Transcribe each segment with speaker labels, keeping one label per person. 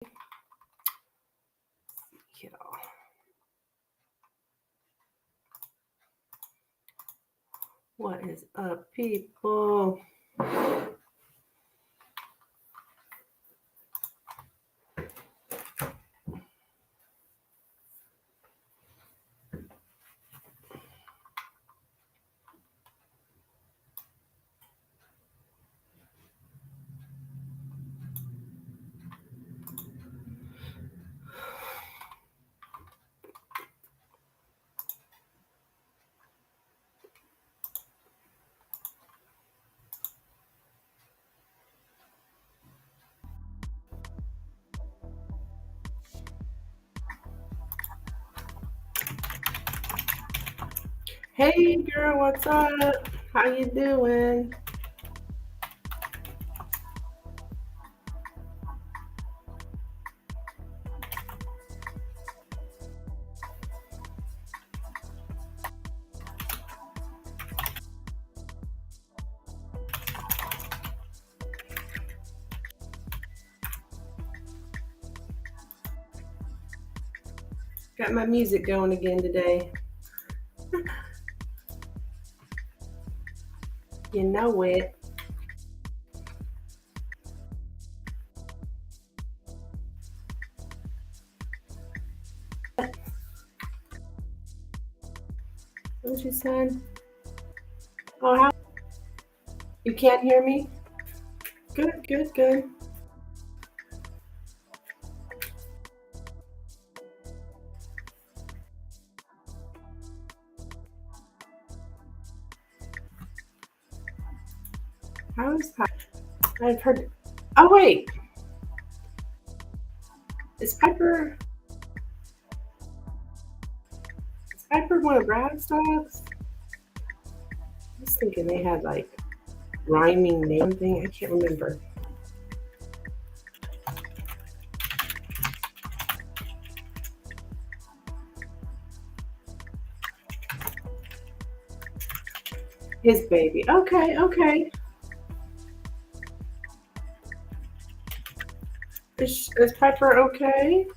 Speaker 1: Yeah. What is up, people? Hey, girl, what's up? How you doing? Got my music going again today. You know it. What you said? Oh, how? You can't hear me? Good, good, good. How is that? I've heard. Oh, wait. Is Piper? Is Piper one of Brad's dogs? I was thinking they had like rhyming name thing. I can't remember. His baby. Okay, okay. Is Piper okay?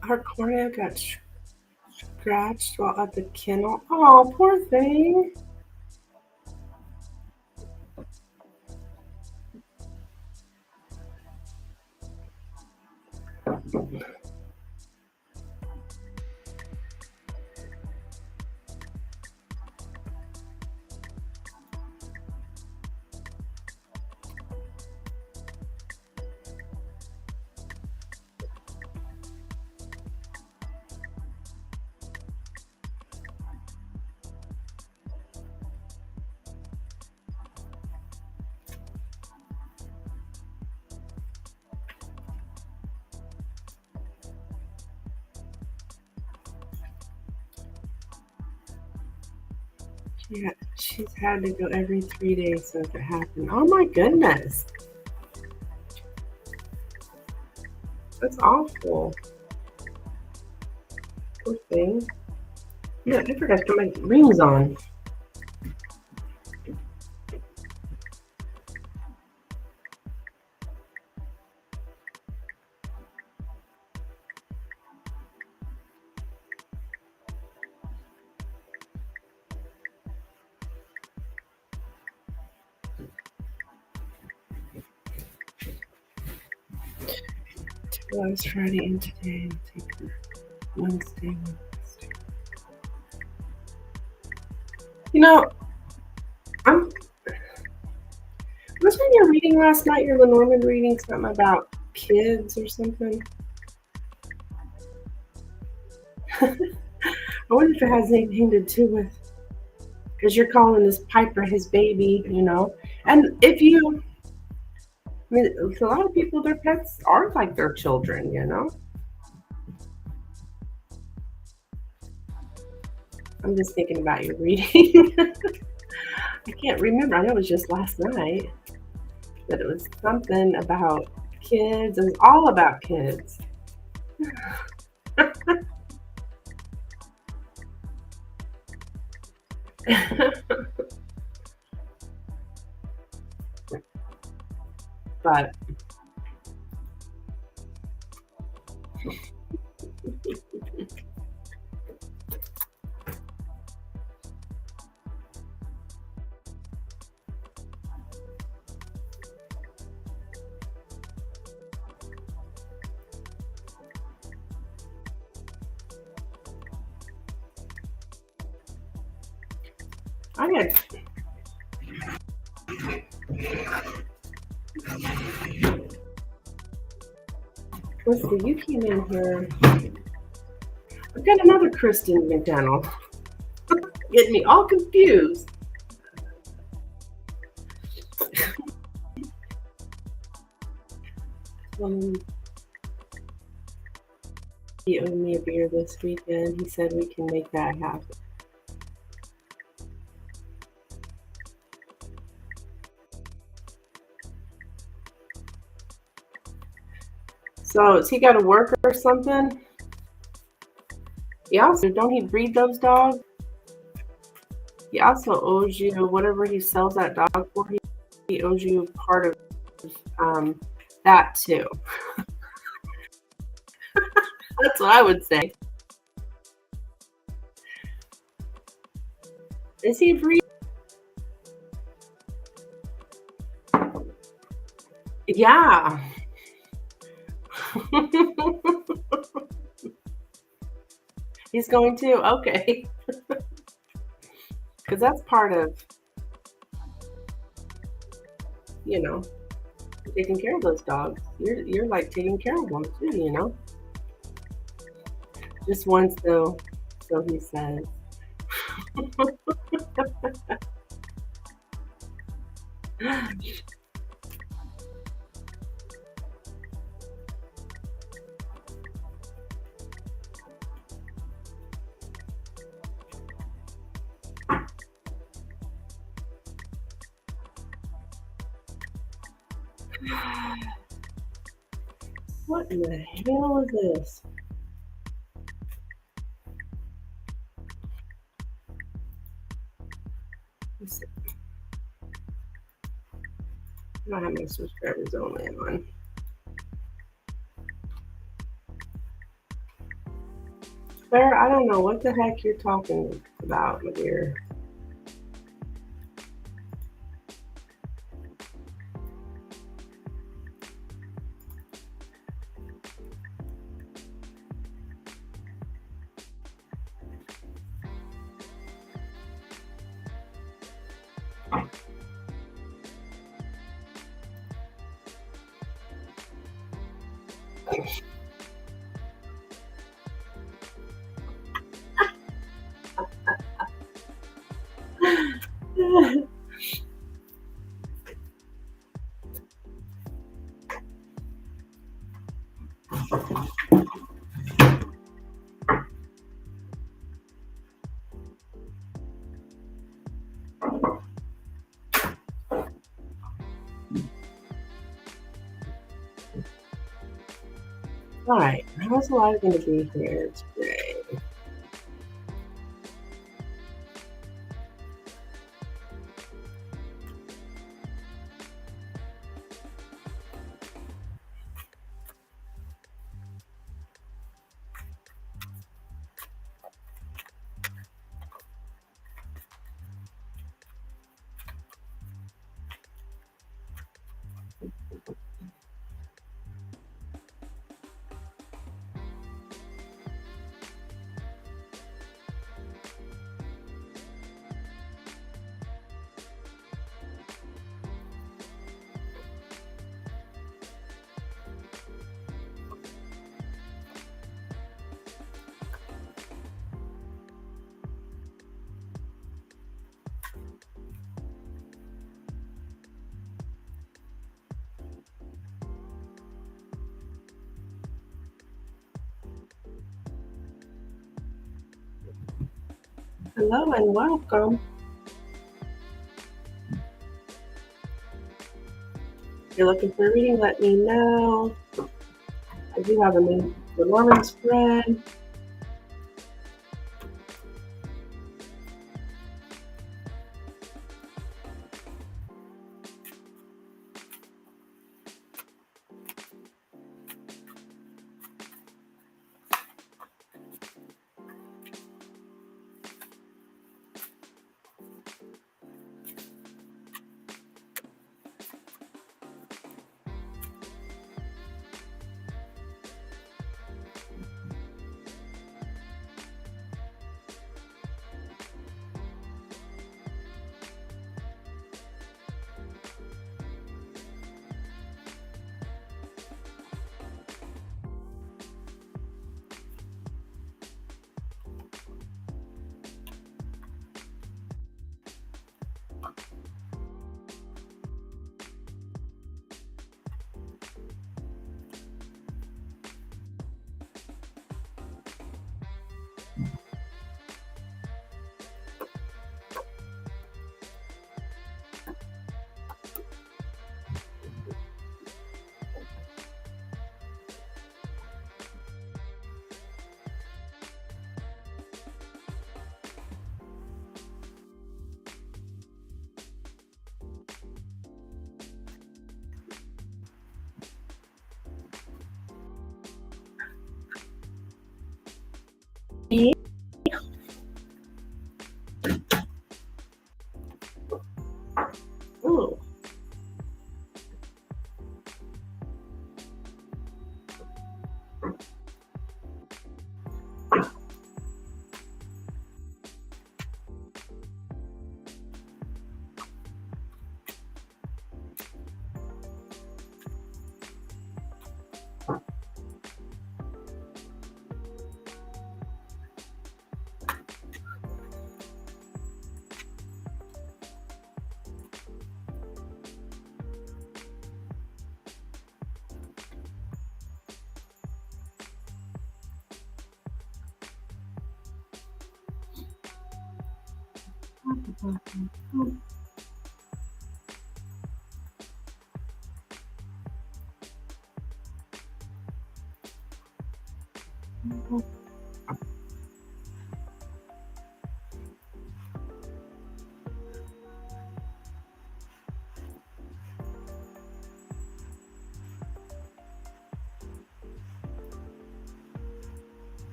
Speaker 1: Her cornea got scratched while at the kennel. Oh, poor thing. Yeah, she's had to go every 3 days since it happened. Oh my goodness. That's awful. Poor thing. Yeah, I forgot to put my rings on. Last Friday and today. I'll take Wednesday. You know, I'm wasn't your reading last night, your Lenormand reading, something about kids or something? I wonder if it has anything to do with, because you're calling this Piper his baby, you know. And if you, I mean, a lot of people, their pets are like their children, you know. I'm just thinking about your reading. I can't remember. I know it was just last night, but it was something about kids. It was all about kids. But I had, let's see, you came in here. I've got another Kristen McDonald. Getting me all confused. He owed me a beer this weekend. He said we can make that happen. So has he got to work or something? He also, don't he breed those dogs? He also owes you whatever he sells that dog for. He owes you part of that too. That's what I would say. Is he breed? Yeah. He's going to? Okay. Because that's part of, you know, taking care of those dogs. You're like taking care of them too, you know. Just once though, so he says. What in the hell is this? I don't have my subscribers only on. Claire, I don't know what the heck you're talking about, my dear. All right, how's live going to be here today? Hello and welcome. If you're looking for a reading, let me know. I do have a new Lenormand spread. Ooh.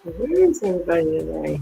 Speaker 1: Where is everybody today?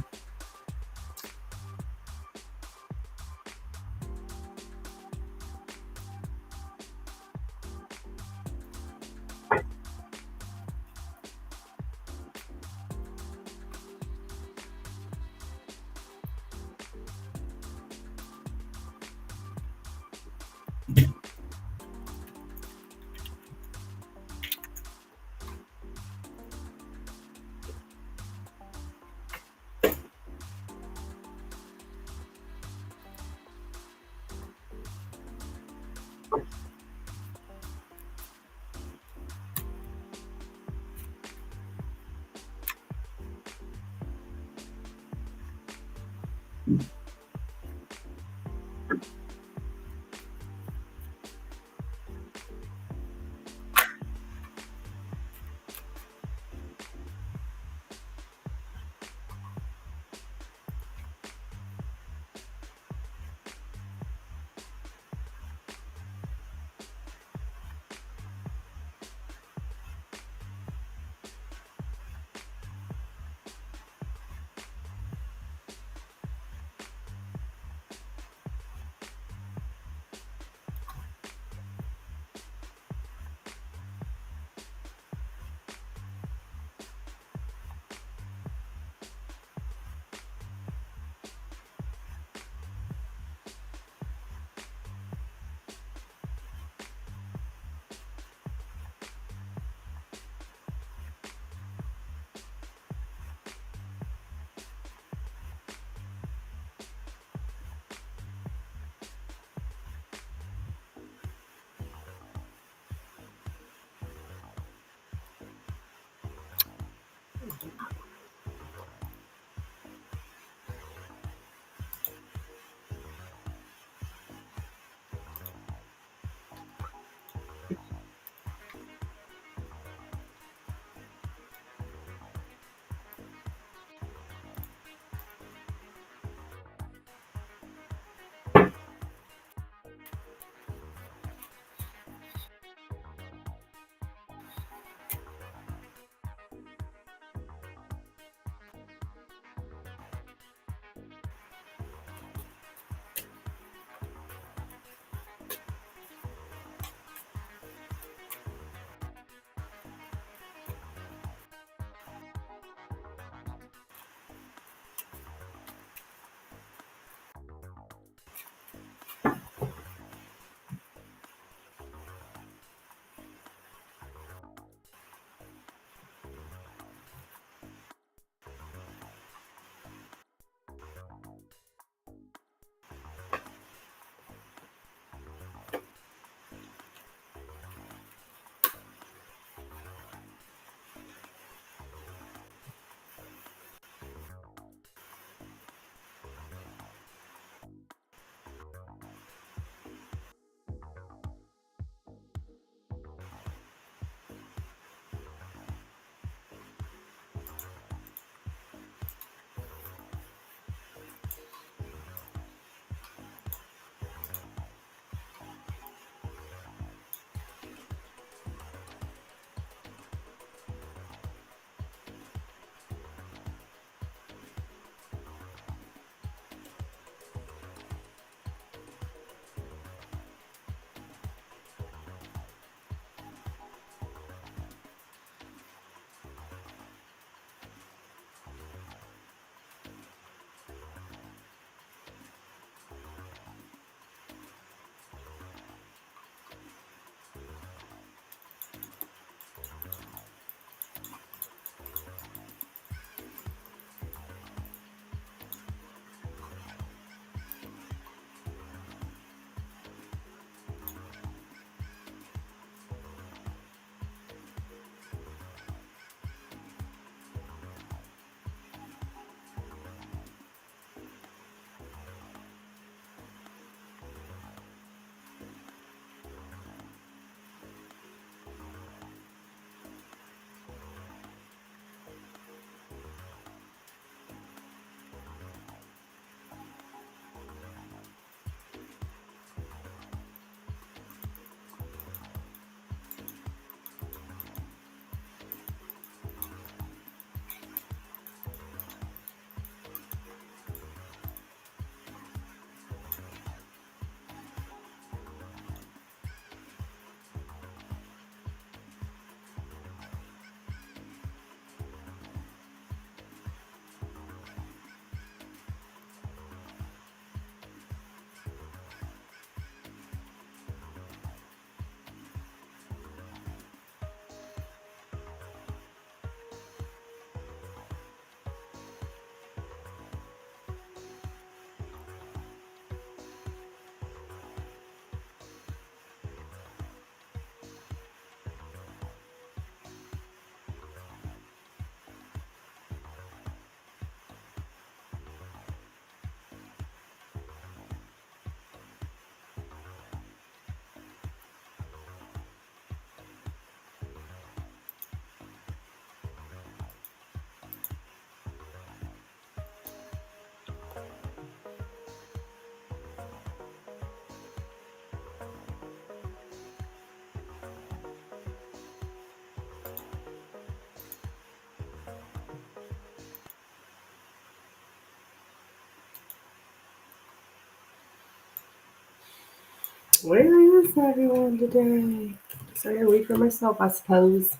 Speaker 1: Where is everyone today? So I gotta wait for myself, I suppose.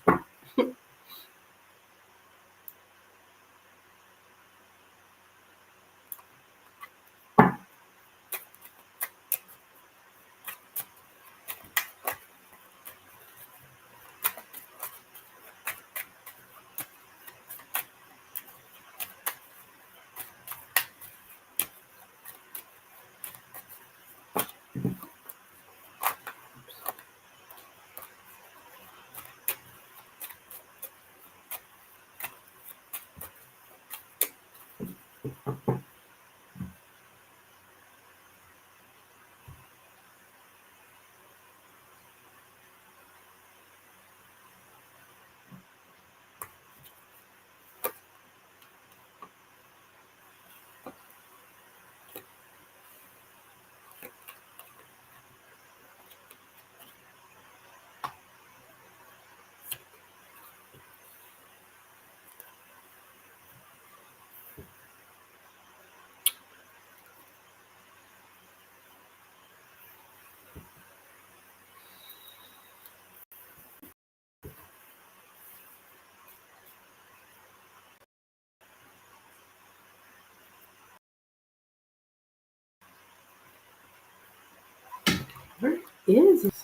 Speaker 1: Where is it?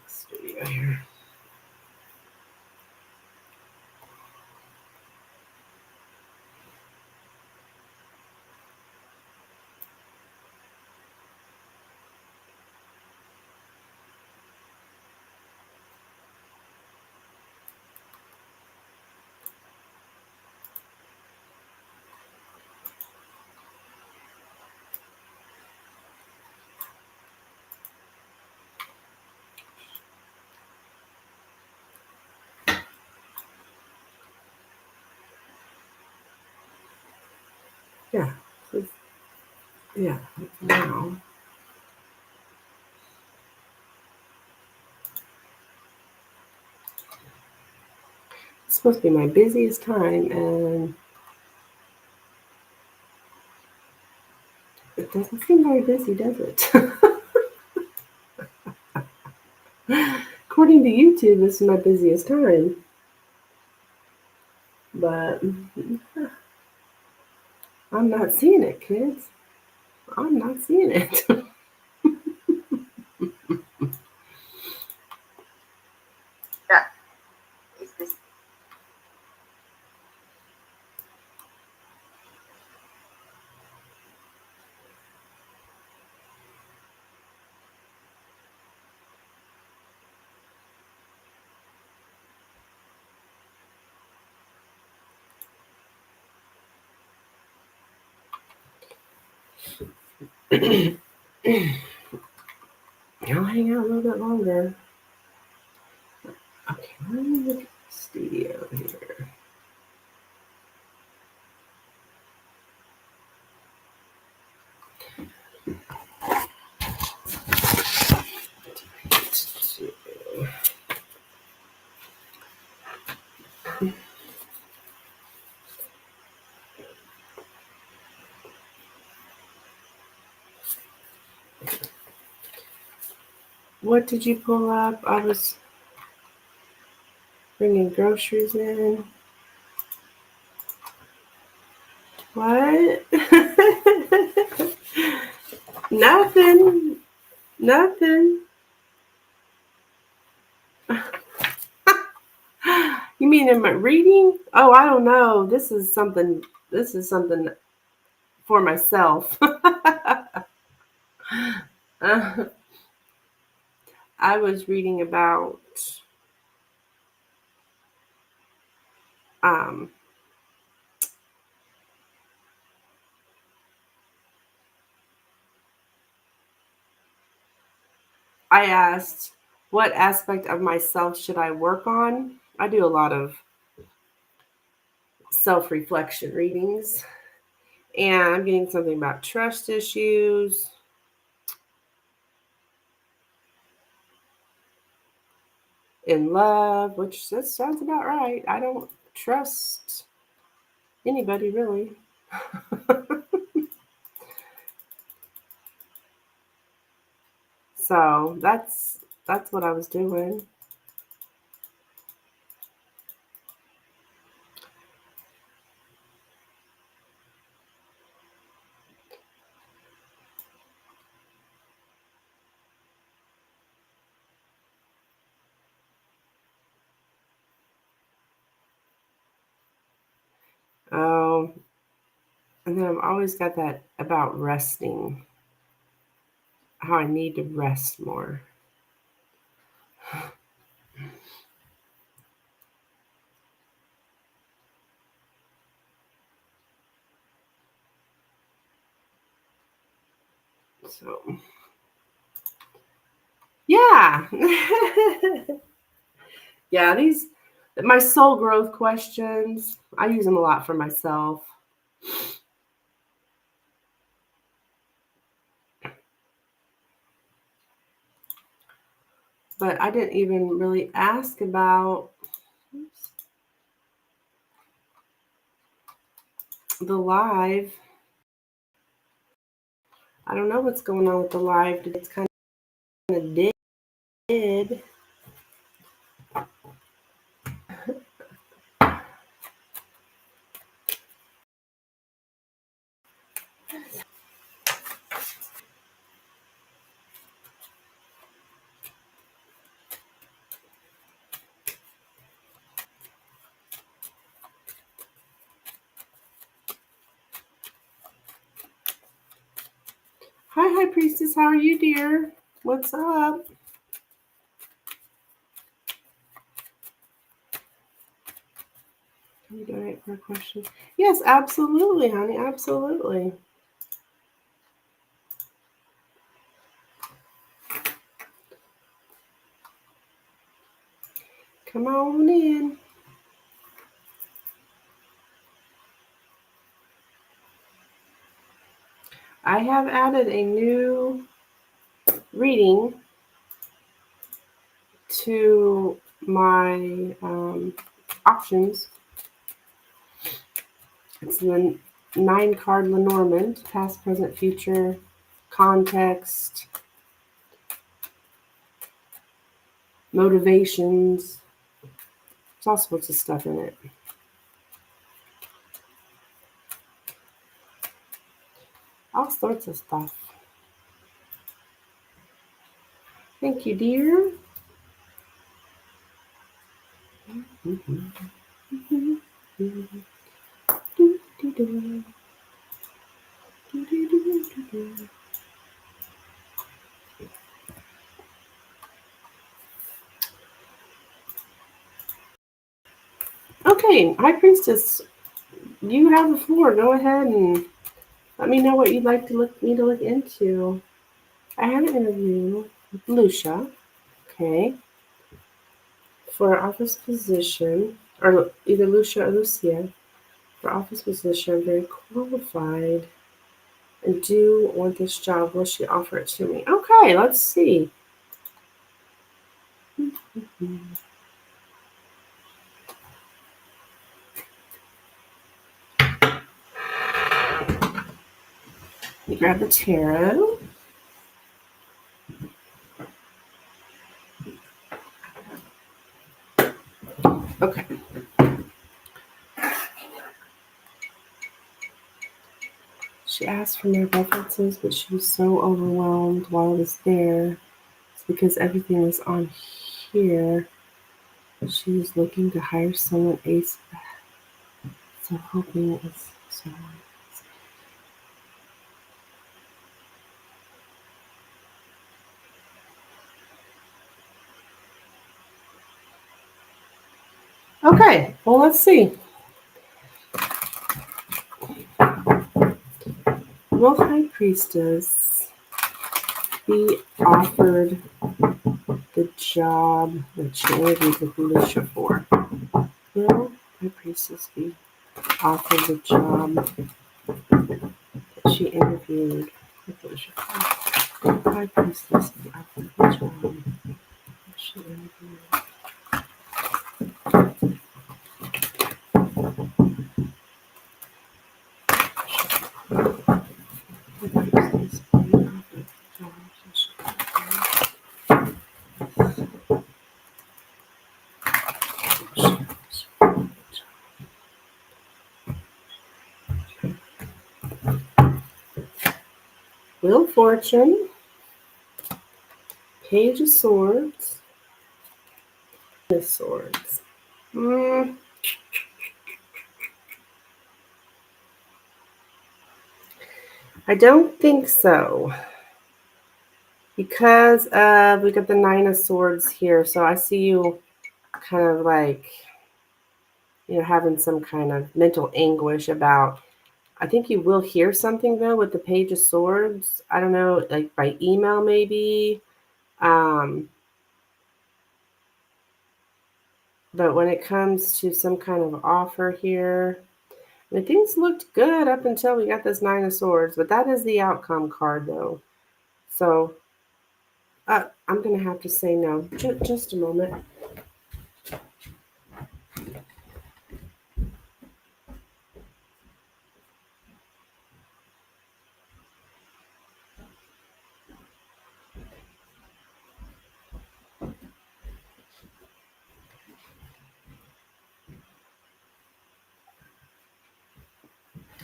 Speaker 1: Studio here. Yeah. Yeah. Now. It's supposed to be my busiest time, and it doesn't seem very busy, does it? According to YouTube, this is my busiest time. But I'm not seeing it, kids. I'm not seeing it. Yeah. I'll hang out a little bit longer. Okay, let me look at the studio here. What did you pull up? I was bringing groceries in. What? Nothing. Nothing. You mean in my reading? Oh, I don't know. This is something. This is something for myself. I was reading about um, I asked, what aspect of myself should I work on? I do a lot of self-reflection readings. And I'm getting something about trust issues. In love, which that sounds about right. I don't trust anybody really. So that's what I was doing. Oh, and then I've always got that about resting, how I need to rest more. So, yeah. Yeah, these, my soul growth questions, I use them a lot for myself. But I didn't even really ask about the live. I don't know what's going on with the live. It's kind of dead. Hi, High Priestess. How are you, dear? What's up? Can you donate for a question? Yes, absolutely, honey. Absolutely. Come on in. I have added a new reading to my options. It's the 9-card Lenormand, past, present, future, context, motivations. There's all sorts of stuff in it. All sorts of stuff. Thank you, dear. Okay, High Priestess, you have the floor. Go ahead and let me know what you'd like to look into. I had an interview with Lucia, okay, for office position, or either Lucia or Lucia, for office position. I'm very qualified and do want this job. Will she offer it to me? Okay, let's see. Let me grab the tarot. Okay. She asked for my references, but she was so overwhelmed while I was there. It's because everything was on here. She was looking to hire someone ASAP. So hoping it's someone. Okay, well, let's see. Will High Priestess be offered the job that she interviewed with Lucia for? Will High Priestess be offered the job She interviewed. High priestess of Africa. She interviewed. Wheel of Fortune, Page of Swords, of Swords. I don't think so. Because we got the Nine of Swords here, so I see you kind of like, having some kind of mental anguish about. I think you will hear something though with the Page of Swords. I don't know, like by email maybe. But when it comes to some kind of offer here, I mean, things looked good up until we got this Nine of Swords, but that is the outcome card though. So I'm going to have to say no. Just a moment.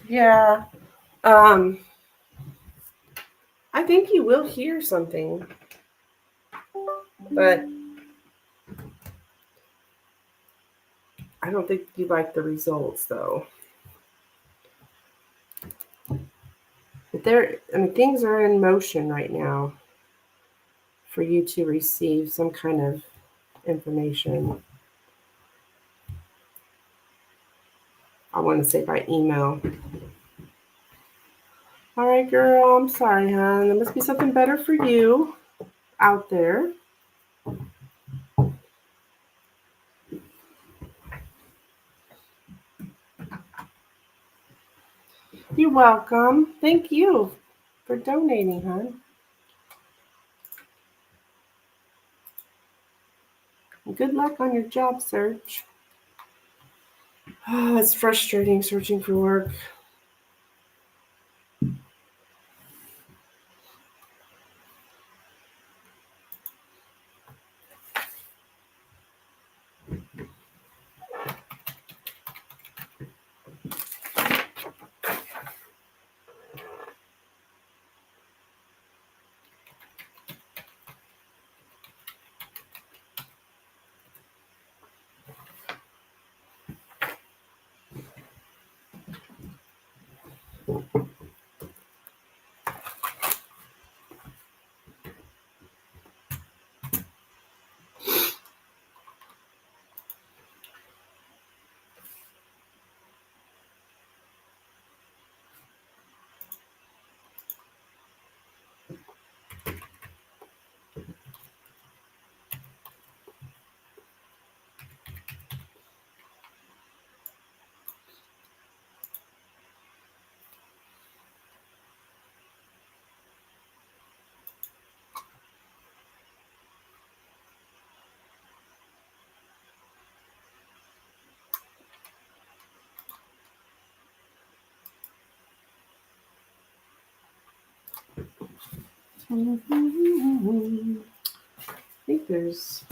Speaker 1: Yeah. I think you will hear something, but I don't think you like the results though. But things are in motion right now for you to receive some kind of information. I want to say by email. All right, girl. I'm sorry, hon. There must be something better for you out there. You're welcome. Thank you for donating, hon. Good luck on your job search. Oh, it's frustrating searching for work. I think there's.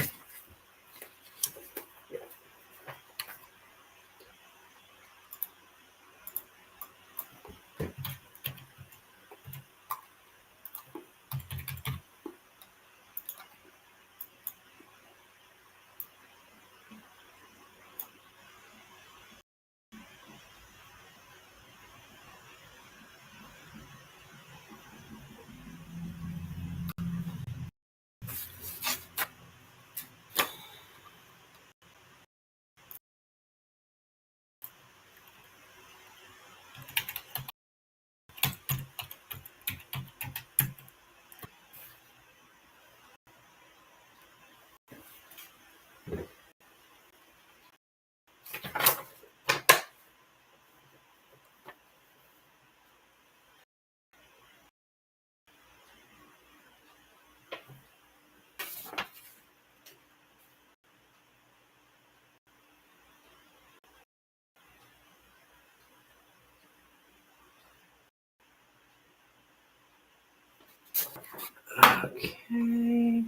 Speaker 1: Okay.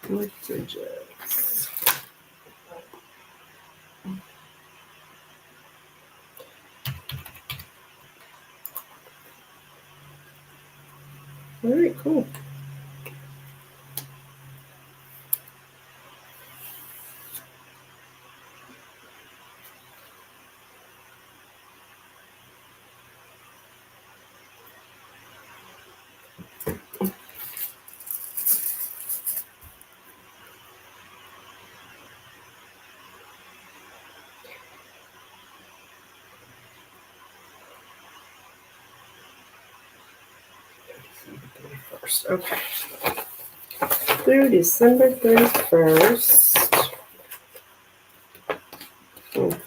Speaker 1: Messages. All right, cool. Okay. Through December 31st. Oh.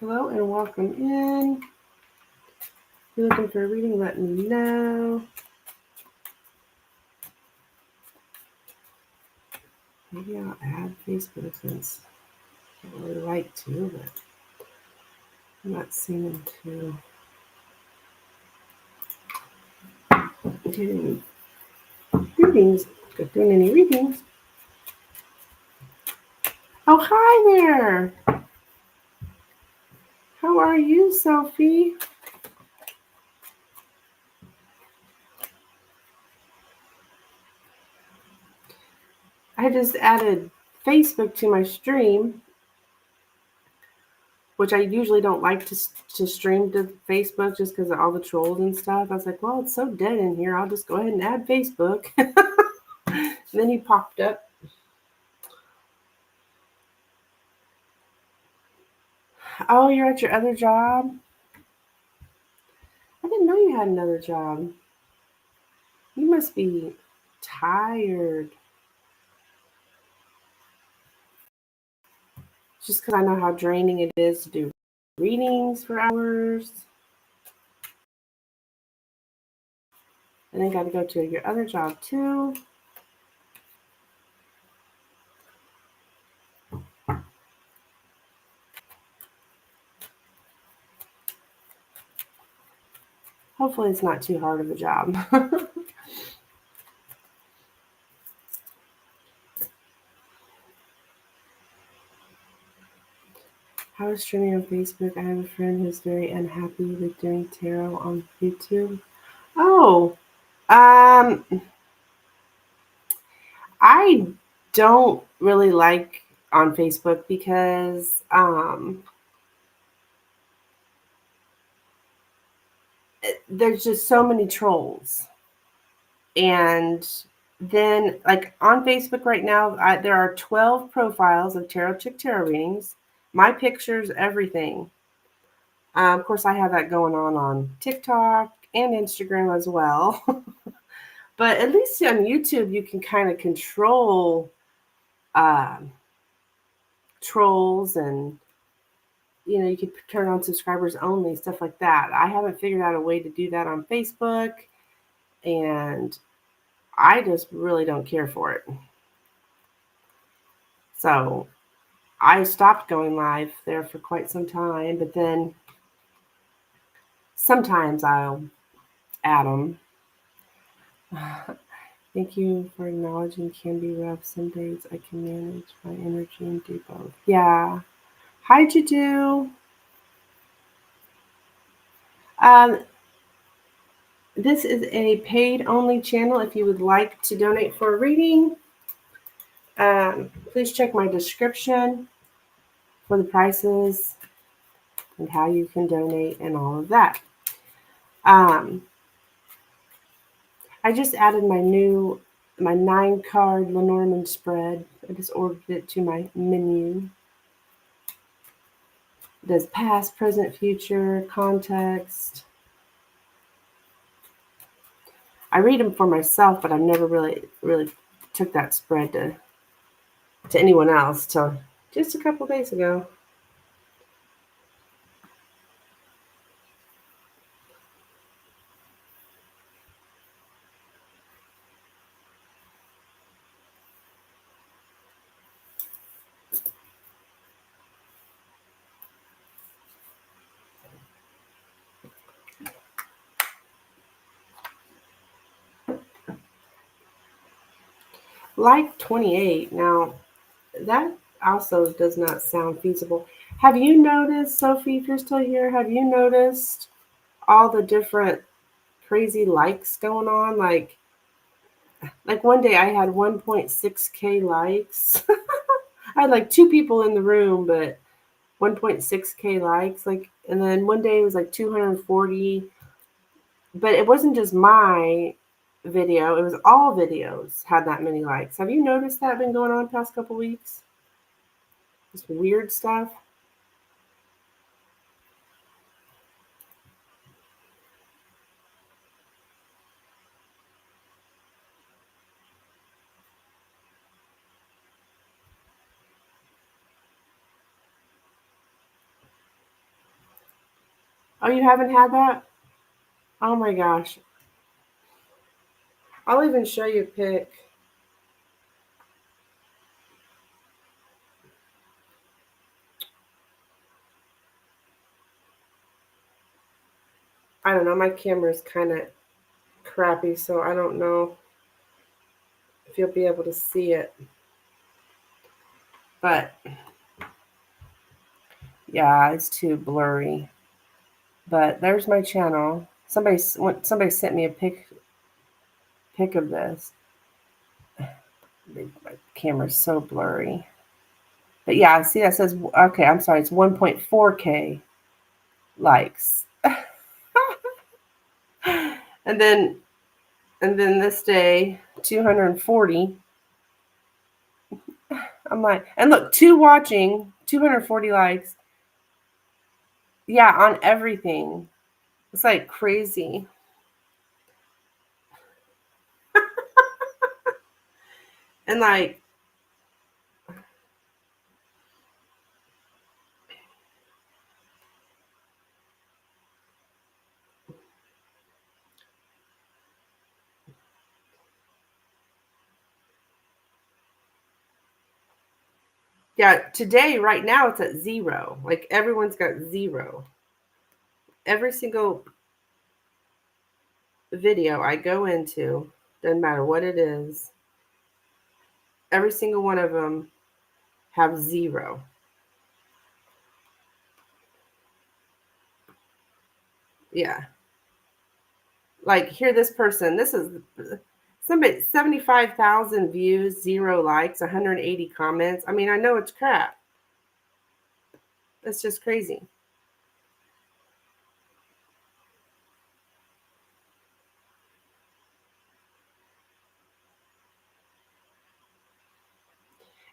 Speaker 1: Hello and welcome in. If you're looking for a reading, let me know. Maybe I'll add Facebook since I don't really like to, but I'm not seeming to do any readings. Doing any readings. Oh, hi there. How are you, Sophie? I just added Facebook to my stream, which I usually don't like to stream to Facebook just because of all the trolls and stuff. I was like, well, it's so dead in here. I'll just go ahead and add Facebook. And then he popped up. Oh, you're at your other job? I didn't know you had another job. You must be tired. Just because I know how draining it is to do readings for hours. And then got to go to your other job too. Hopefully it's not too hard of a job. How is streaming on Facebook? I have a friend who's very unhappy with doing tarot on YouTube. Oh, I don't really like on Facebook because there's just so many trolls. And then, like on Facebook right now, there are 12 profiles of Tarotchic tarot readings, my pictures, everything. Of course, I have that going on TikTok and Instagram as well. But at least on YouTube, you can kind of control um trolls, and you can turn on subscribers only, stuff like that. I haven't figured out a way to do that on Facebook, and I just really don't care for it. So I stopped going live there for quite some time, but then sometimes I'll add them. Thank you for acknowledging can be rough. Some days I can manage my energy and do both. Yeah. How'd you do? Um, this is a paid only channel. If you would like to donate for a reading, please check my description for the prices and how you can donate and all of that. I just added my 9-card Lenormand spread. I just ordered it to my menu. It does past, present, future, context. I read them for myself, but I've never really took that spread to anyone else till just a couple days ago. Like 28. Now, that also does not sound feasible. Have you noticed, Sophie, if you're still here, have you noticed all the different crazy likes going on? Like one day I had 1.6K likes. I had like 2 people in the room, but 1.6K likes. And then one day it was like 240. But it wasn't just my video, it was all videos had that many likes. Have you noticed that been going on the past couple weeks? This weird stuff. Oh, you haven't had that? Oh my gosh. I'll even show you a pic. I don't know, my camera's kind of crappy, so I don't know if you'll be able to see it. But yeah, it's too blurry. But there's my channel. Somebody sent me a pic of this. My camera's so blurry. But yeah, see that says, okay, I'm sorry, it's 1.4K likes. and then this day 240. I'm like, and look, 2 watching, 240 likes. Yeah, on everything. It's like crazy. And like, yeah, today, right now, it's at 0. Like everyone's got 0. Every single video I go into, doesn't matter what it is, every single one of them have 0. Yeah. Like here, this person, Somebody 75,000 views, 0 likes, 180 comments. I mean, I know it's crap. It's just crazy.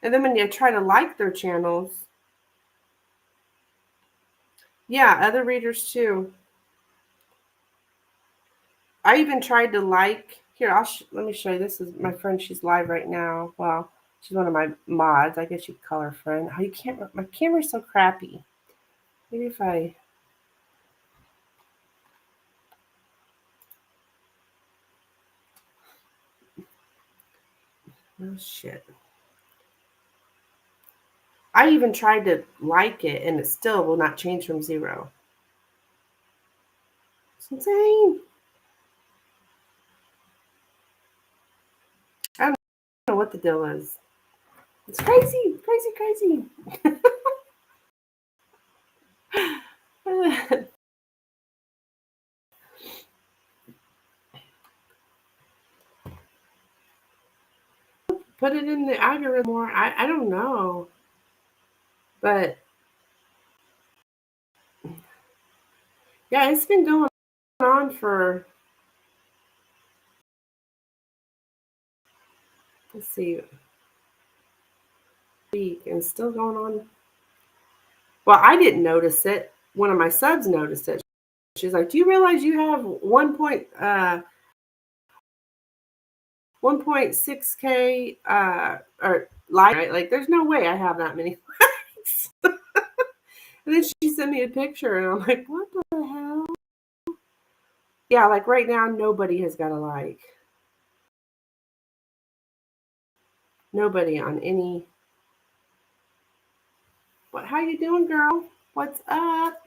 Speaker 1: And then when you try to like their channels, yeah, other readers too. I even tried to like, here, let me show you. This is my friend. She's live right now. Well, she's one of my mods. I guess you'd call her friend. Oh, you can't, my camera's so crappy. Maybe if I, oh shit. I even tried to like it and it still will not change from 0. It's insane. I don't know what the deal is. It's crazy, crazy, crazy. Put it in the algorithm more. I don't know. But yeah, it's been going on for, let's see, a week and still going on. Well, I didn't notice it. One of my subs noticed it. She's like, "Do you realize you have 1.6K or likes, right? Like, there's no way I have that many likes." And then she sent me a picture, and I'm like, "What the hell?" Yeah, like right now, nobody has got a like. Nobody on any. What? How you doing, girl? What's up?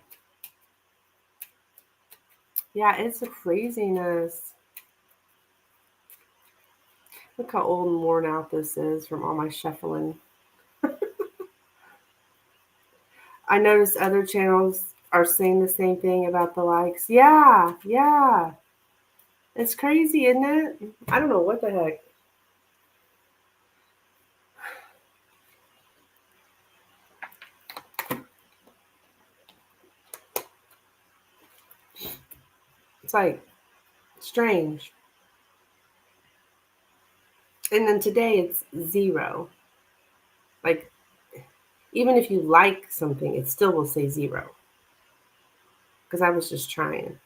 Speaker 1: Yeah, it's a craziness. Look how old and worn out this is from all my shuffling. I noticed other channels are saying the same thing about the likes. Yeah, yeah. It's crazy, isn't it? I don't know what the heck. It's like strange. And then today it's 0. Like, even if you like something, it still will say 0. Because I was just trying.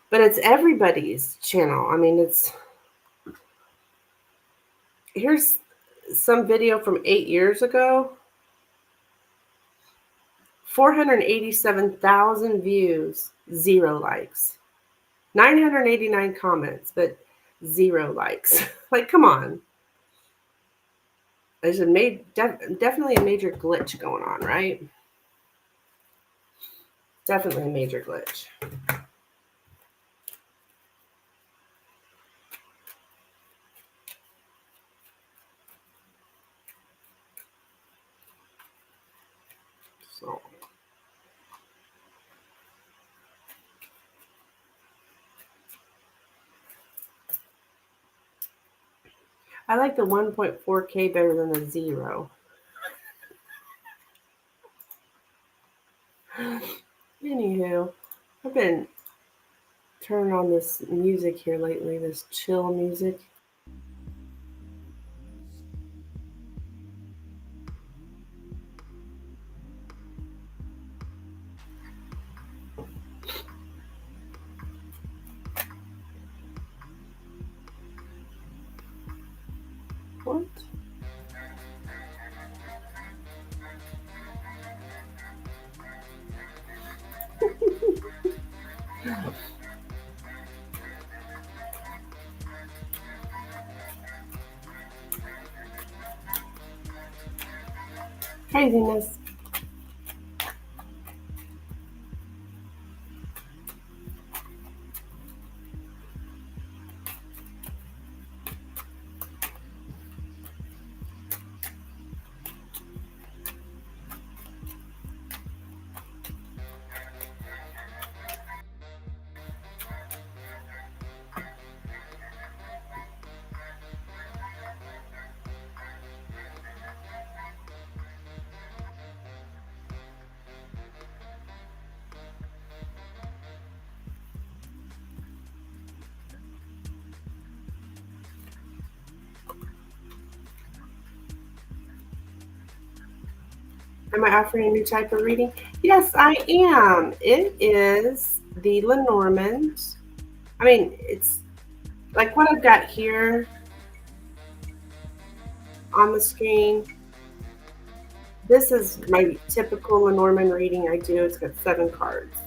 Speaker 1: But it's everybody's channel. I mean, here's some video from 8 years ago. 487,000 views, 0 likes. 989 comments, but 0 likes. Like, come on. There's definitely a major glitch going on, right? Definitely a major glitch. So I like the 1.4K better than the 0. Anywho, I've been turning on this music here lately, this chill music. What? Craziness. Am I offering a new type of reading? Yes, I am. It is the Lenormand. I mean, it's like what I've got here on the screen. This is my typical Lenormand reading I do. It's got 7 cards.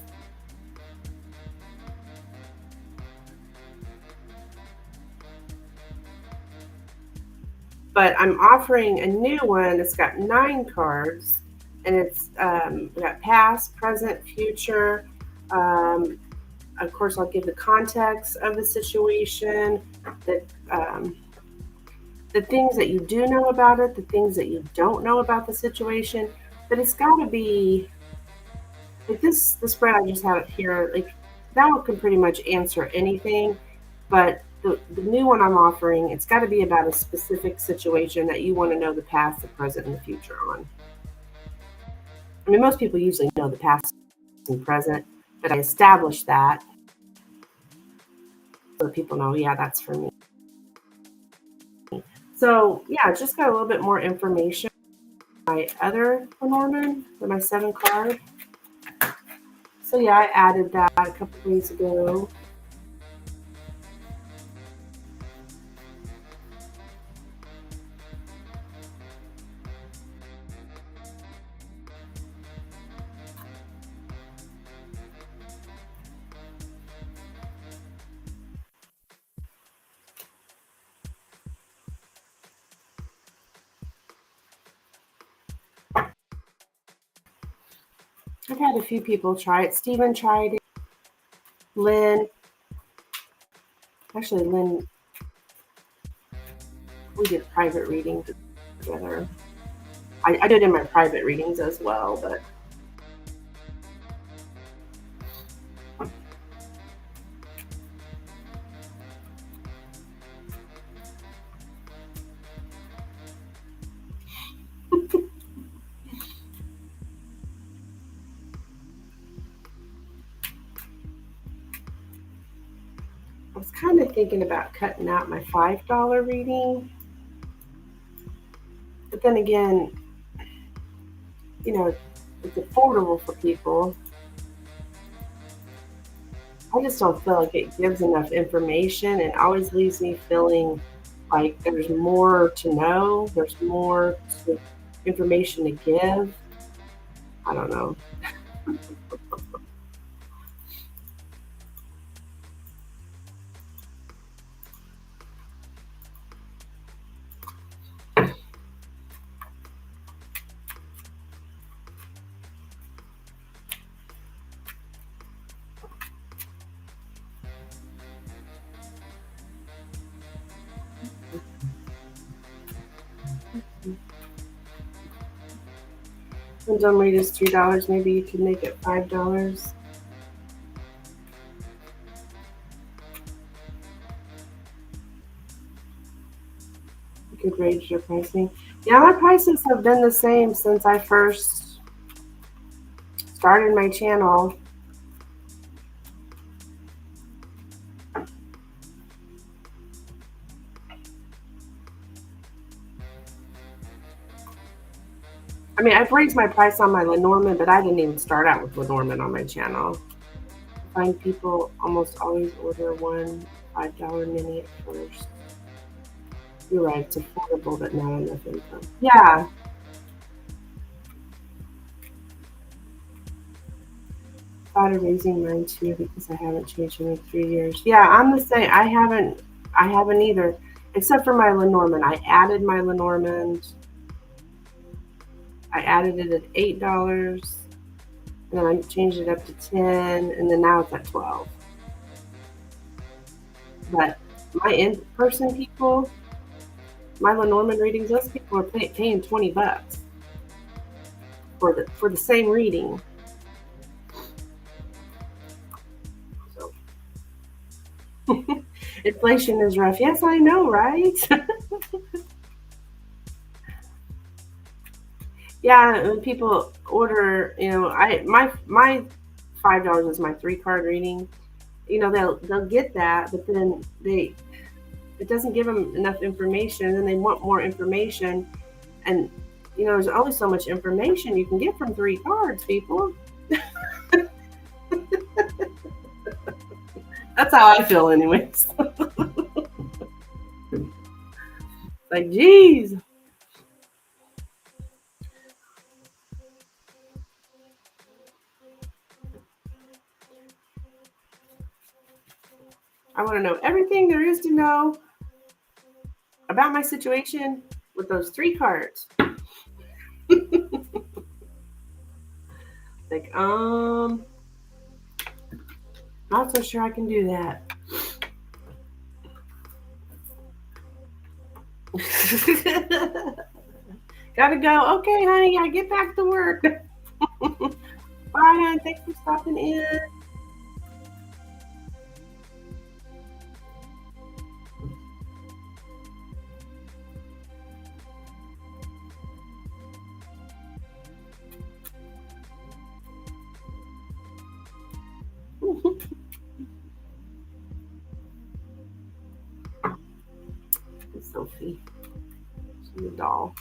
Speaker 1: But I'm offering a new one that's got 9 cards, and it's got past, present, future. Of course, I'll give the context of the situation, the things that you do know about it, the things that you don't know about the situation. But it's got to be like this. The spread I just had up here, like that one can pretty much answer anything. But the new one I'm offering, it's got to be about a specific situation that you want to know the past, the present, and the future on. I mean, most people usually know the past and present, but I established that so people know, yeah, that's for me. So yeah, just got a little bit more information. My other Lenormand with my 7 card. So yeah, I added that a couple days ago. I've had a few people try it. Steven tried it. Lynn. Actually, Lynn, we did private readings together. I did in my private readings as well, but I was kind of thinking about cutting out my $5 reading. But then again, you know, it's affordable for people. I just don't feel like it gives enough information, and always leaves me feeling like there's more to know, there's more information to give. I don't know. Pendulum rate is $3. Maybe you could make it $5. You could raise your pricing. Yeah, my prices have been the same since I first started my channel. I mean, I've raised my price on my Lenormand, but I didn't even start out with Lenormand on my channel. I find people almost always order one $5 mini at first. You're right, it's affordable, but not enough income. Yeah. Thought of raising mine too because I haven't changed in like 3 years. Yeah, I'm the same. I haven't either, except for my Lenormand. I added my Lenormand. I added it at $8, and then I changed it up to 10, and then now it's at 12. But my in-person people, my Lenormand readings, those people are paying $20 for the same reading. So inflation is rough. Yes, I know, right? Yeah, when people order, my $5 is my 3-card reading. They'll get that, but then it doesn't give them enough information, and then they want more information, and You know, there's only so much information you can get from 3 cards, people. That's how I feel, anyways. Like, geez. I want to know everything there is to know about my situation with those 3 cards. Like, not so sure I can do that. Gotta go. Okay, honey, I get back to work. Bye, hon. Thanks for stopping in. Sophie. She's a doll.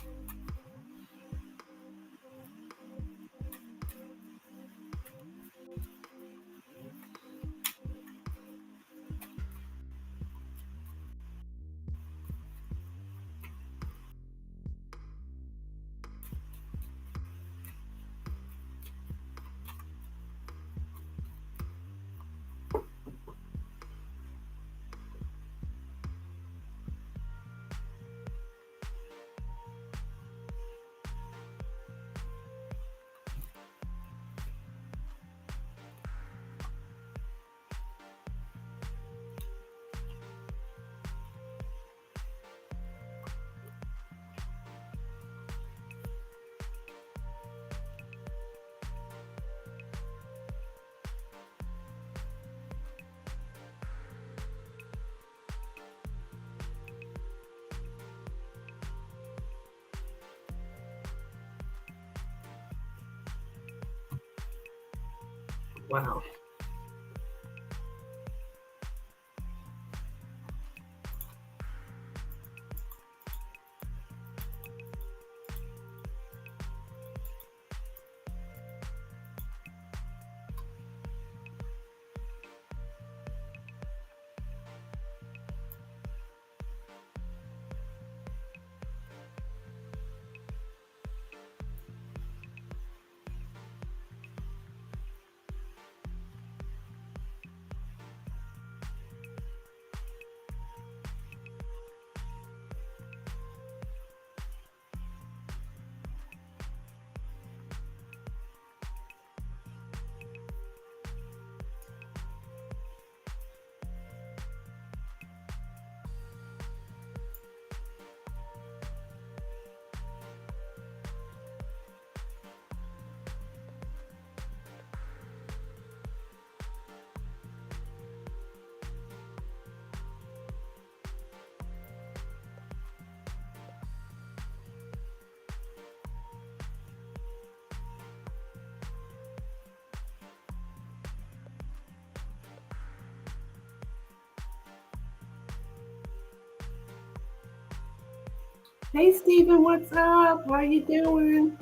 Speaker 1: Wow. Hey, Steven, what's up? How you doing?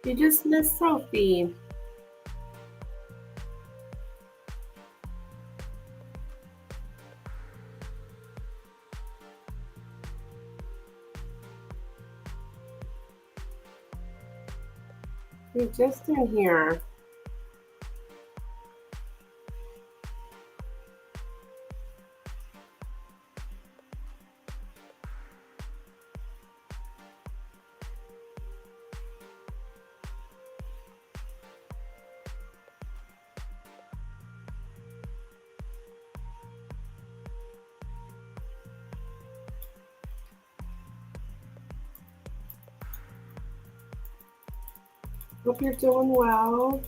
Speaker 1: You just missed Sophie. You're just in here. Hope you're doing well.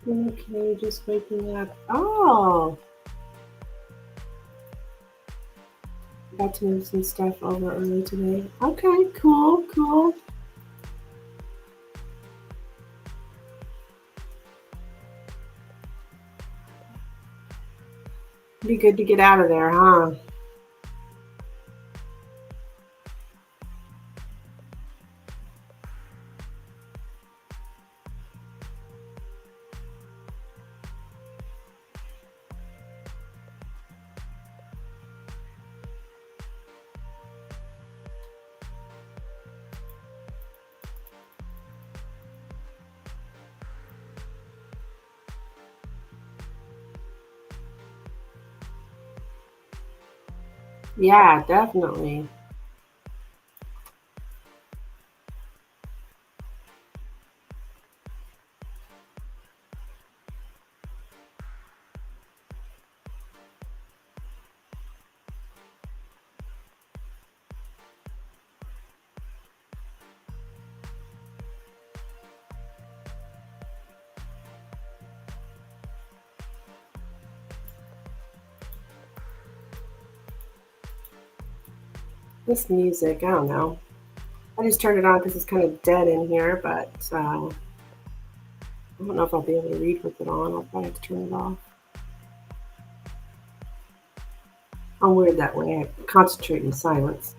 Speaker 1: Okay, just waking up. Oh, got to move some stuff over early today. Okay, cool, cool. Be good to get out of there, huh? Yeah, definitely. This music, I don't know. I just turned it on because it's kind of dead in here, but I don't know if I'll be able to read with it on. I'll probably have to turn it off. I'm weird that way. I concentrate in silence.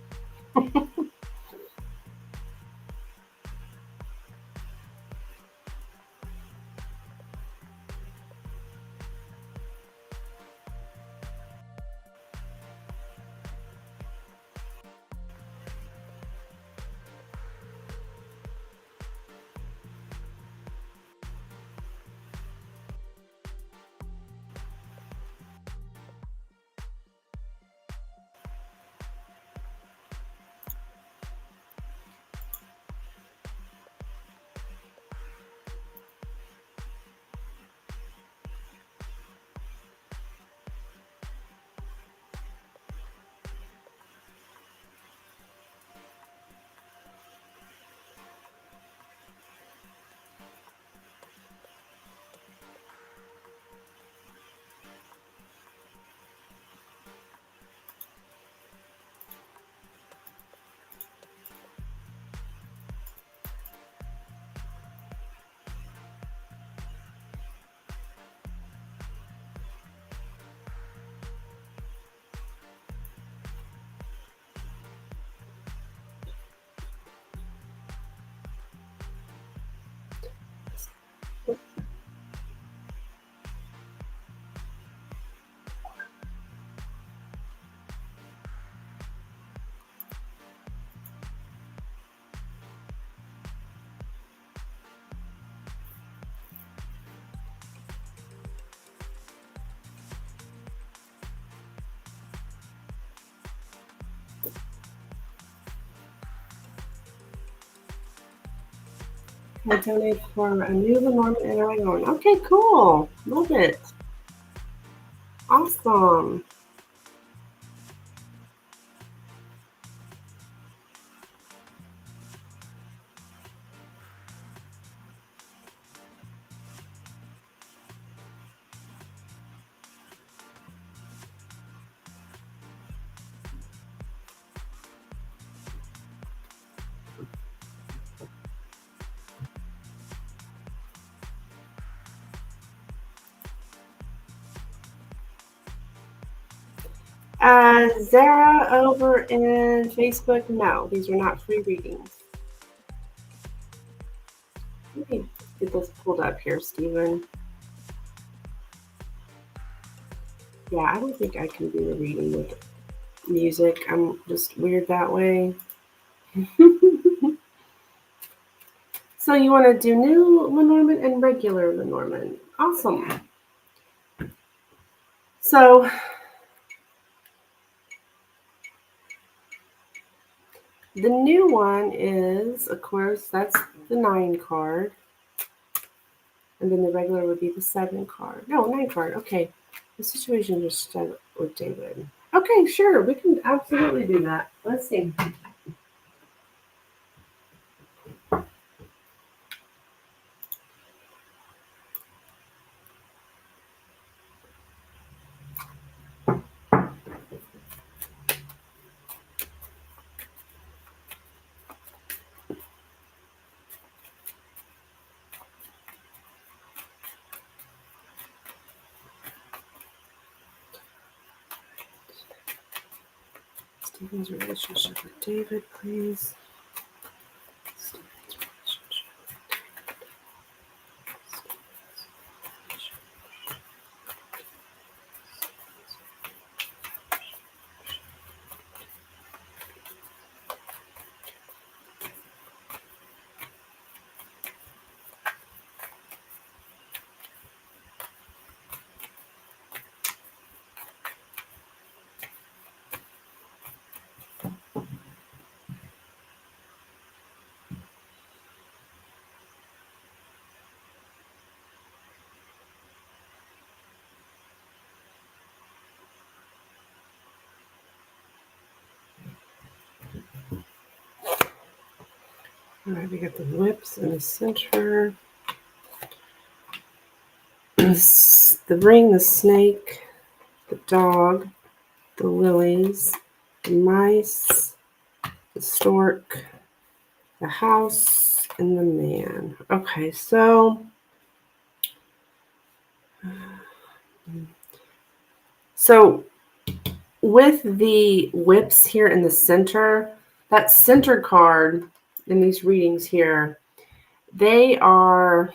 Speaker 1: I donate for a new Lenormand and a regular one. Okay, cool. Love it. Awesome. Zara over in Facebook. No, these are not free readings. Let me get this pulled up here, Stephen. Yeah, I don't think I can do a reading with music. I'm just weird that way. So you want to do new Lenormand and regular Lenormand. Awesome. So the new one is, of course, that's the 9 card. And then the regular would be the 7 card. No, 9 card. Okay. The situation just with David. Okay, sure. We can absolutely do that. Let's see. Stephen's relationship with David, please. All right, we got the whips in the center. The ring, the snake, the dog, the lilies, the mice, the stork, the house, and the man. Okay, so with the whips here in the center, that center card in these readings here, they are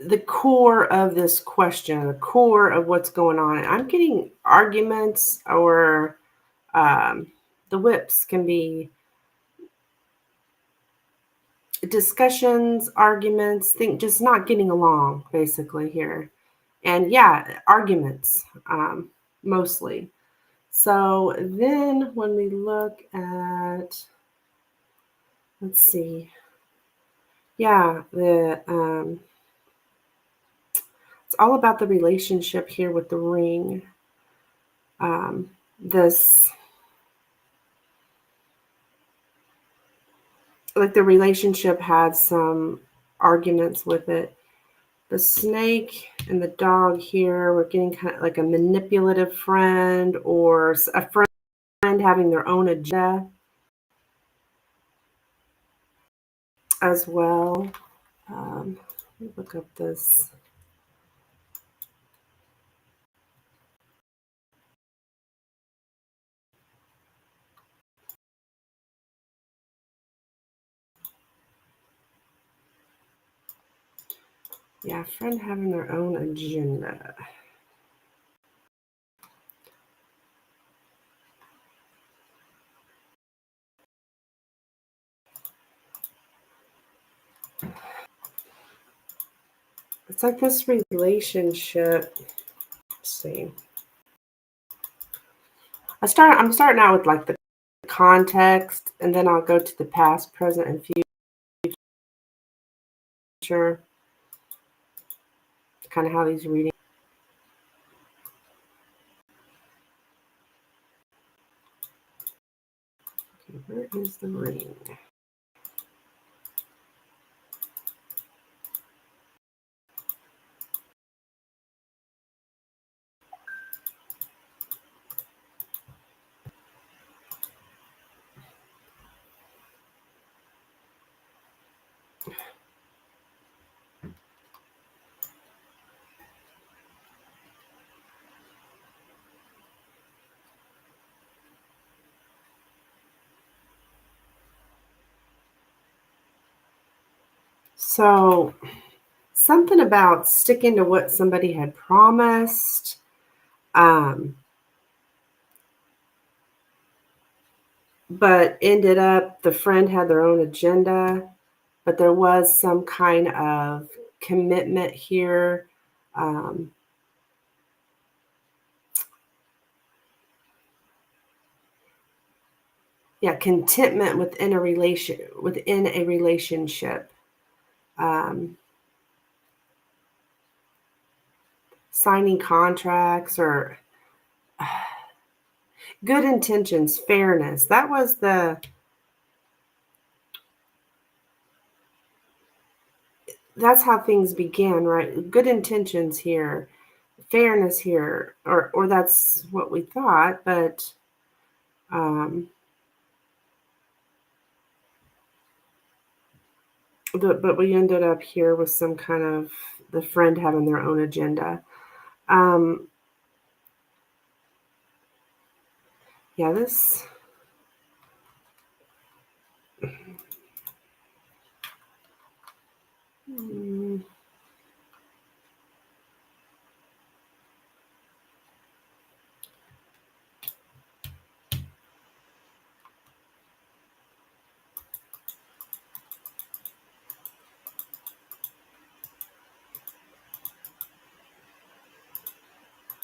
Speaker 1: the core of this question, the core of what's going on. I'm getting arguments, or the whips can be discussions, arguments, just not getting along, basically, here. And yeah, arguments, mostly. So then when we look at, let's see, yeah, it's all about the relationship here with the ring. Like the relationship had some arguments with it. The snake and the dog here, we're getting kind of like a manipulative friend, or a friend having their own agenda as well. Let me look up this. Yeah, friend having their own agenda. It's like this relationship. Let's see. I'm starting out with like the context, and then I'll go to the past, present, and future. Kind of how these readings. Okay, where is the ring? So something about sticking to what somebody had promised. But ended up, the friend had their own agenda, but there was some kind of commitment here. Contentment within a relationship. Signing contracts, or good intentions, fairness. That's how things began, right? Good intentions here, fairness here, or that's what we thought, but but we ended up here with some kind of the friend having their own agenda. Yeah, this...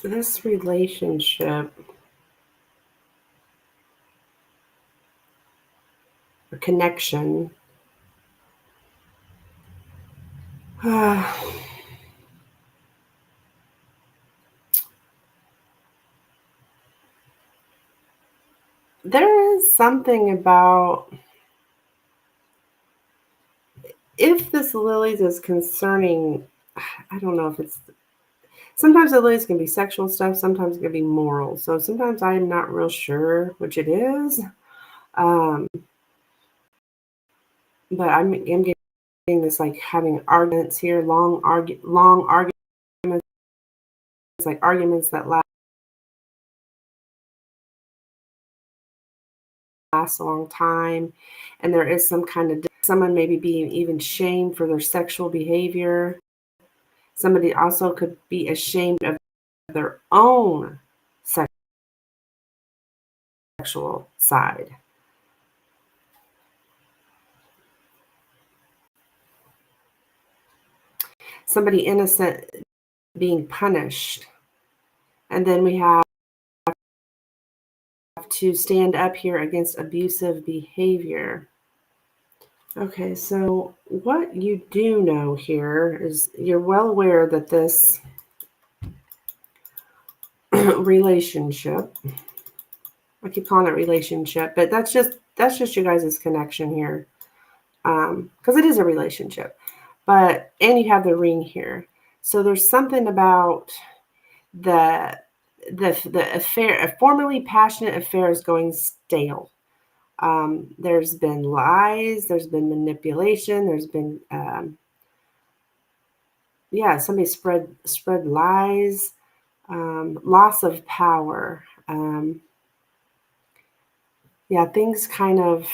Speaker 1: This relationship or connection, there is something about, if this Lilies is concerning, I don't know if it's, sometimes the Lilies can be sexual stuff, sometimes it can be moral. So sometimes I'm not real sure which it is. But I'm getting this, like, having arguments here, long arguments, like arguments that last a long time, and there is some kind of, someone maybe being even shamed for their sexual behavior. Somebody also could be ashamed of their own sexual side. Somebody innocent being punished. And then we have to stand up here against abusive behavior. Okay, so what you do know here is you're well aware that this relationship, I keep calling it relationship, but that's just you guys' connection here. Because it is a relationship. But, and you have the ring here. So there's something about the affair, a formerly passionate affair is going stale. There's been lies, there's been manipulation, there's been somebody spread lies, loss of power. Things kind of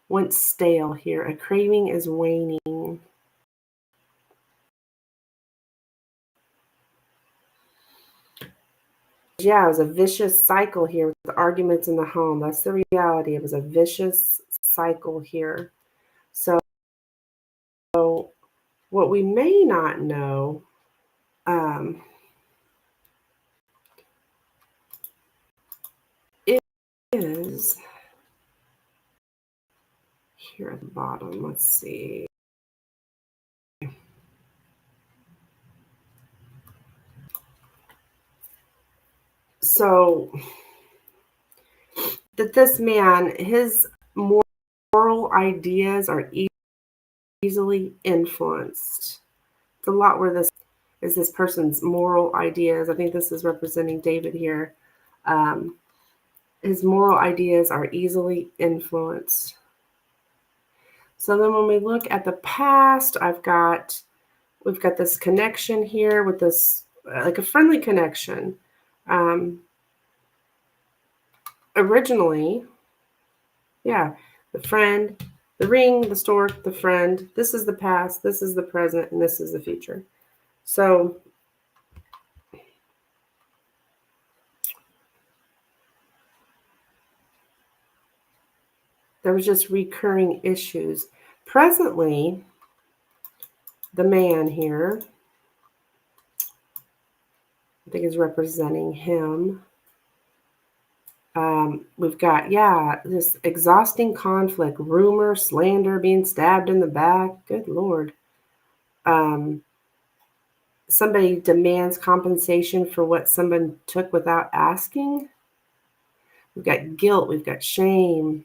Speaker 1: went stale here. A craving is waning. Yeah, it was a vicious cycle here with the arguments in the home. That's the reality. It was a vicious cycle here. So what we may not know is here at the bottom. Let's see. So that this man, his moral ideas are easily influenced. It's a lot where this is this person's moral ideas. I think this is representing David here. His moral ideas are easily influenced. So then when we look at the past, we've got this connection here with this, like a friendly connection. Originally, the friend, the ring, the stork, the friend. This is the past, this is the present, and this is the future. So there was just recurring issues. Presently, the man here, I think is representing him. We've got, this exhausting conflict, rumor, slander, being stabbed in the back. Good Lord. Somebody demands compensation for what someone took without asking. We've got guilt. We've got shame.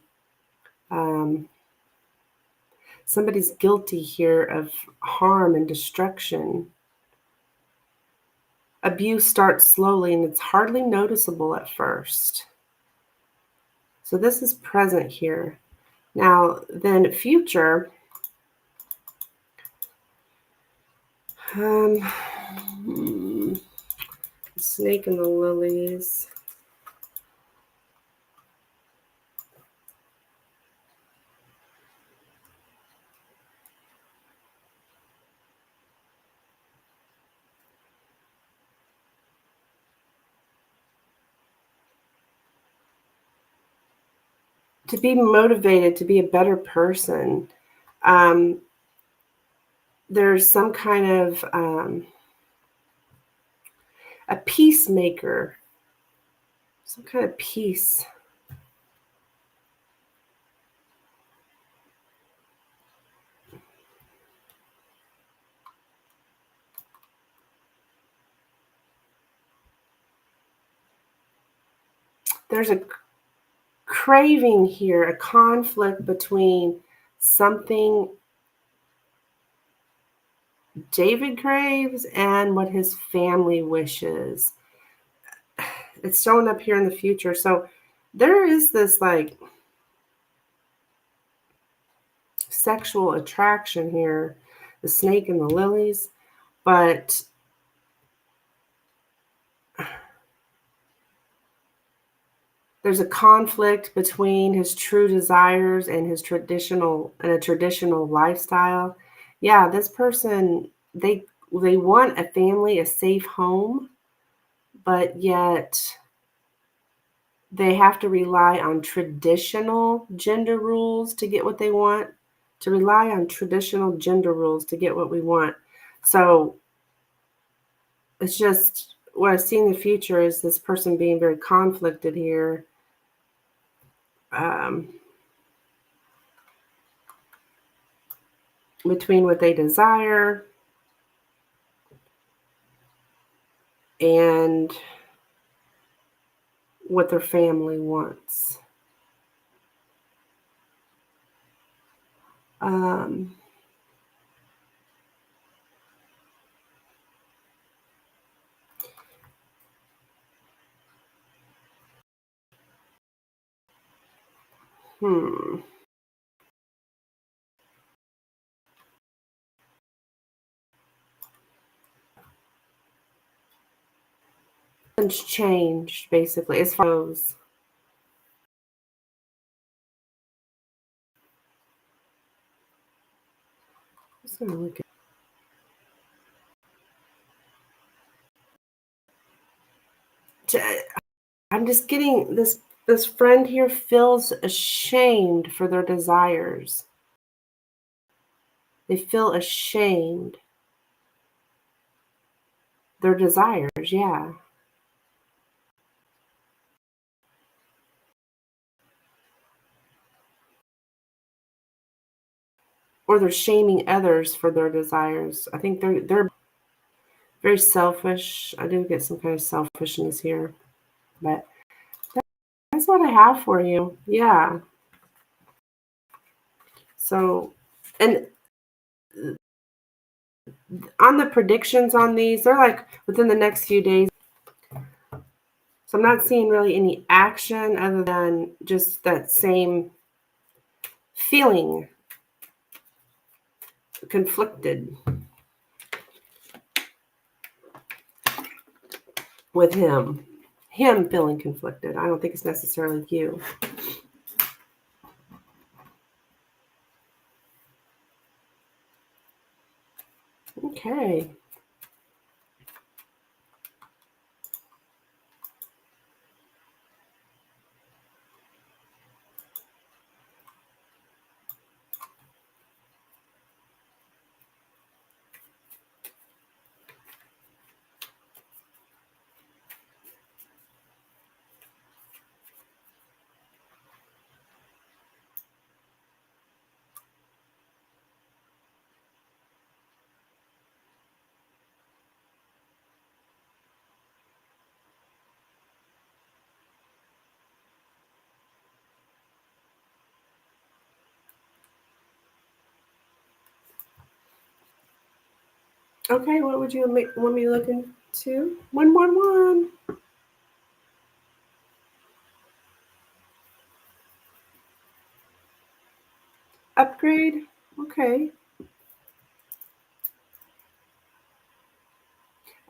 Speaker 1: Somebody's guilty here of harm and destruction. Abuse starts slowly and it's hardly noticeable at first. So this is present here. Now, then future. Snake and the lilies. to be motivated to be a better person. There's some kind of a peacemaker, some kind of peace. There's a craving here, a conflict between something David craves and what his family wishes. It's showing up here in the future. So there is this like sexual attraction here, the snake and the lilies, but there's a conflict between his true desires and his traditional lifestyle. Yeah, this person, they want a family, a safe home, but yet they have to rely on traditional gender rules to get what they want, to rely on traditional gender rules to get what we want. So it's just what I see in the future is this person being very conflicted here. Between what they desire and what their family wants. Um, hmm. It's changed basically as far as just gonna look at, I'm just getting this friend here feels ashamed for their desires. They feel ashamed. Their desires, yeah. Or they're shaming others for their desires. I think they're very selfish. I do get some kind of selfishness here, but that's what I have for you. Yeah. So, and on the predictions on these, they're like within the next few days. So I'm not seeing really any action other than just that same feeling conflicted with him. Him feeling conflicted. I don't think it's necessarily you. Okay. Okay, what would you want me to look into? 111. Upgrade. Okay.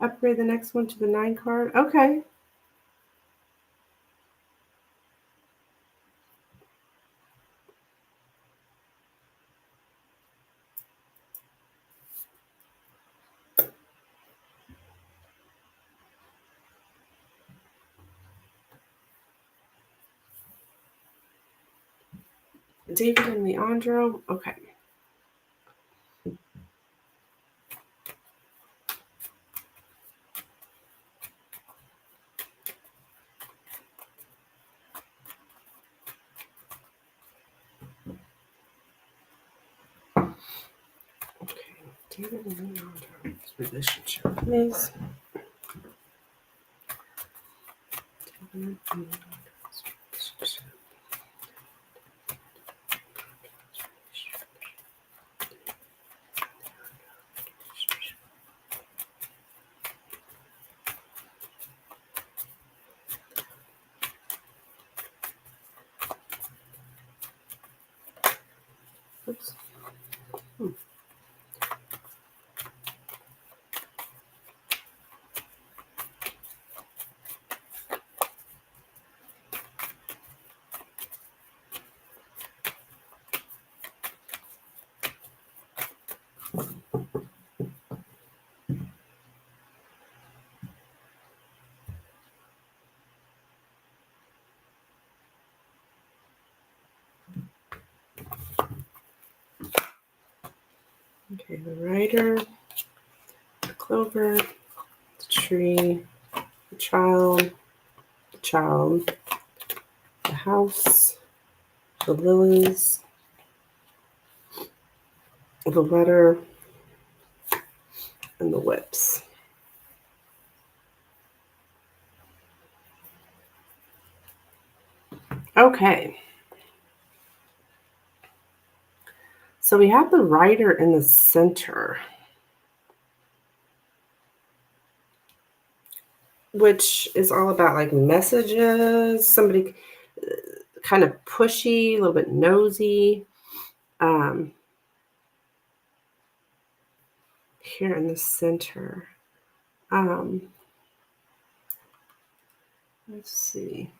Speaker 1: Upgrade the next one to the 9 card. Okay. David and Leandro. Okay. Okay. David and Leandro's relationship is. David and Leandro's relationship. Oops. Okay, the rider, the clover, the tree, the child, the house, the lilies, the letter, and the whips. Okay. So we have the rider in the center, which is all about like messages, somebody kind of pushy, a little bit nosy. Here in the center. Let's see.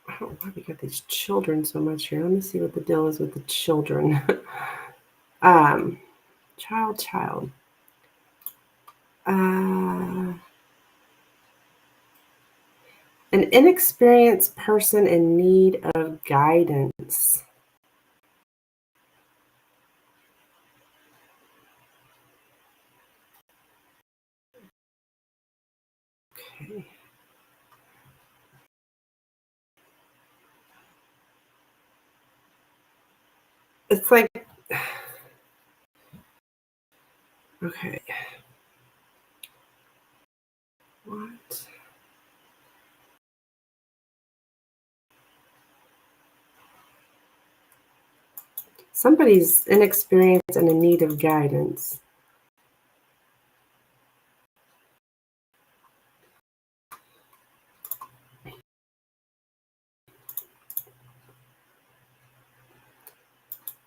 Speaker 1: I don't know why we got these children so much here. Let me see what the deal is with the children. Child. An inexperienced person in need of guidance. Okay. It's like, okay. What? Somebody's inexperienced and in need of guidance.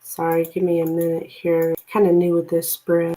Speaker 1: Sorry, give me a minute here. Kind of new with this spread.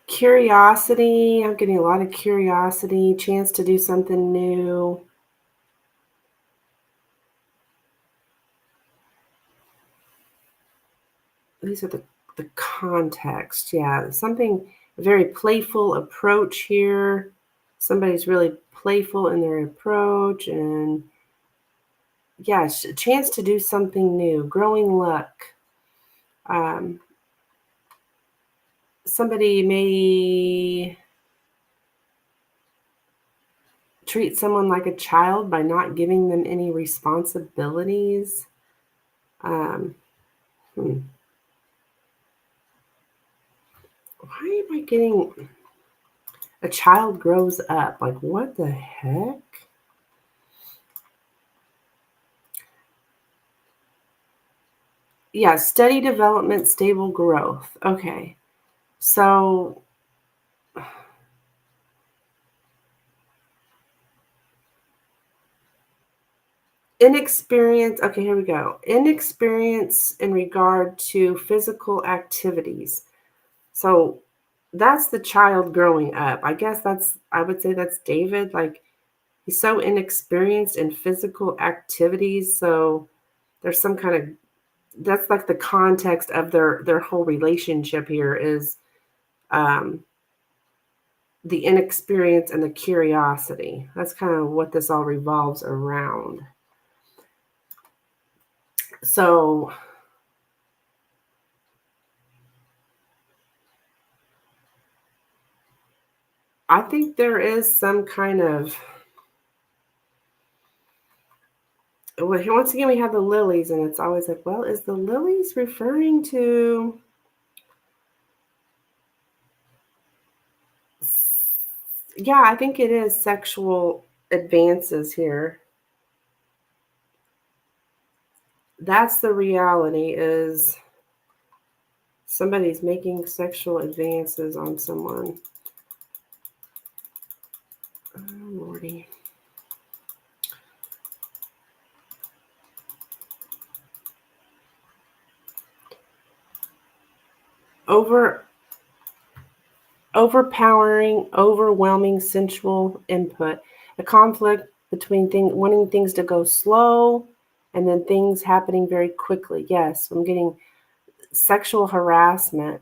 Speaker 1: Curiosity. I'm getting a lot of curiosity, chance to do something new. These are the context. Yeah, something, a very playful approach here. Somebody's really playful in their approach, and yeah, a chance to do something new, growing luck. Somebody may treat someone like a child by not giving them any responsibilities. Why am I getting... A child grows up. Like, what the heck? Yeah, steady development, stable growth. Okay. So inexperience. Okay, here we go. Inexperience in regard to physical activities. So that's the child growing up. I guess I would say that's David. Like, he's so inexperienced in physical activities. So there's some kind of, that's like the context of their whole relationship here is um, the inexperience and the curiosity. That's kind of what this all revolves around. So I think there is some kind of, well, once again, we have the lilies, and it's always like, well, is the lilies referring to, yeah, I think it is sexual advances here. That's the reality, is somebody's making sexual advances on someone. Oh, Lordy. Overpowering, overwhelming sensual input, a conflict between wanting things to go slow and then things happening very quickly. Yes, I'm getting sexual harassment,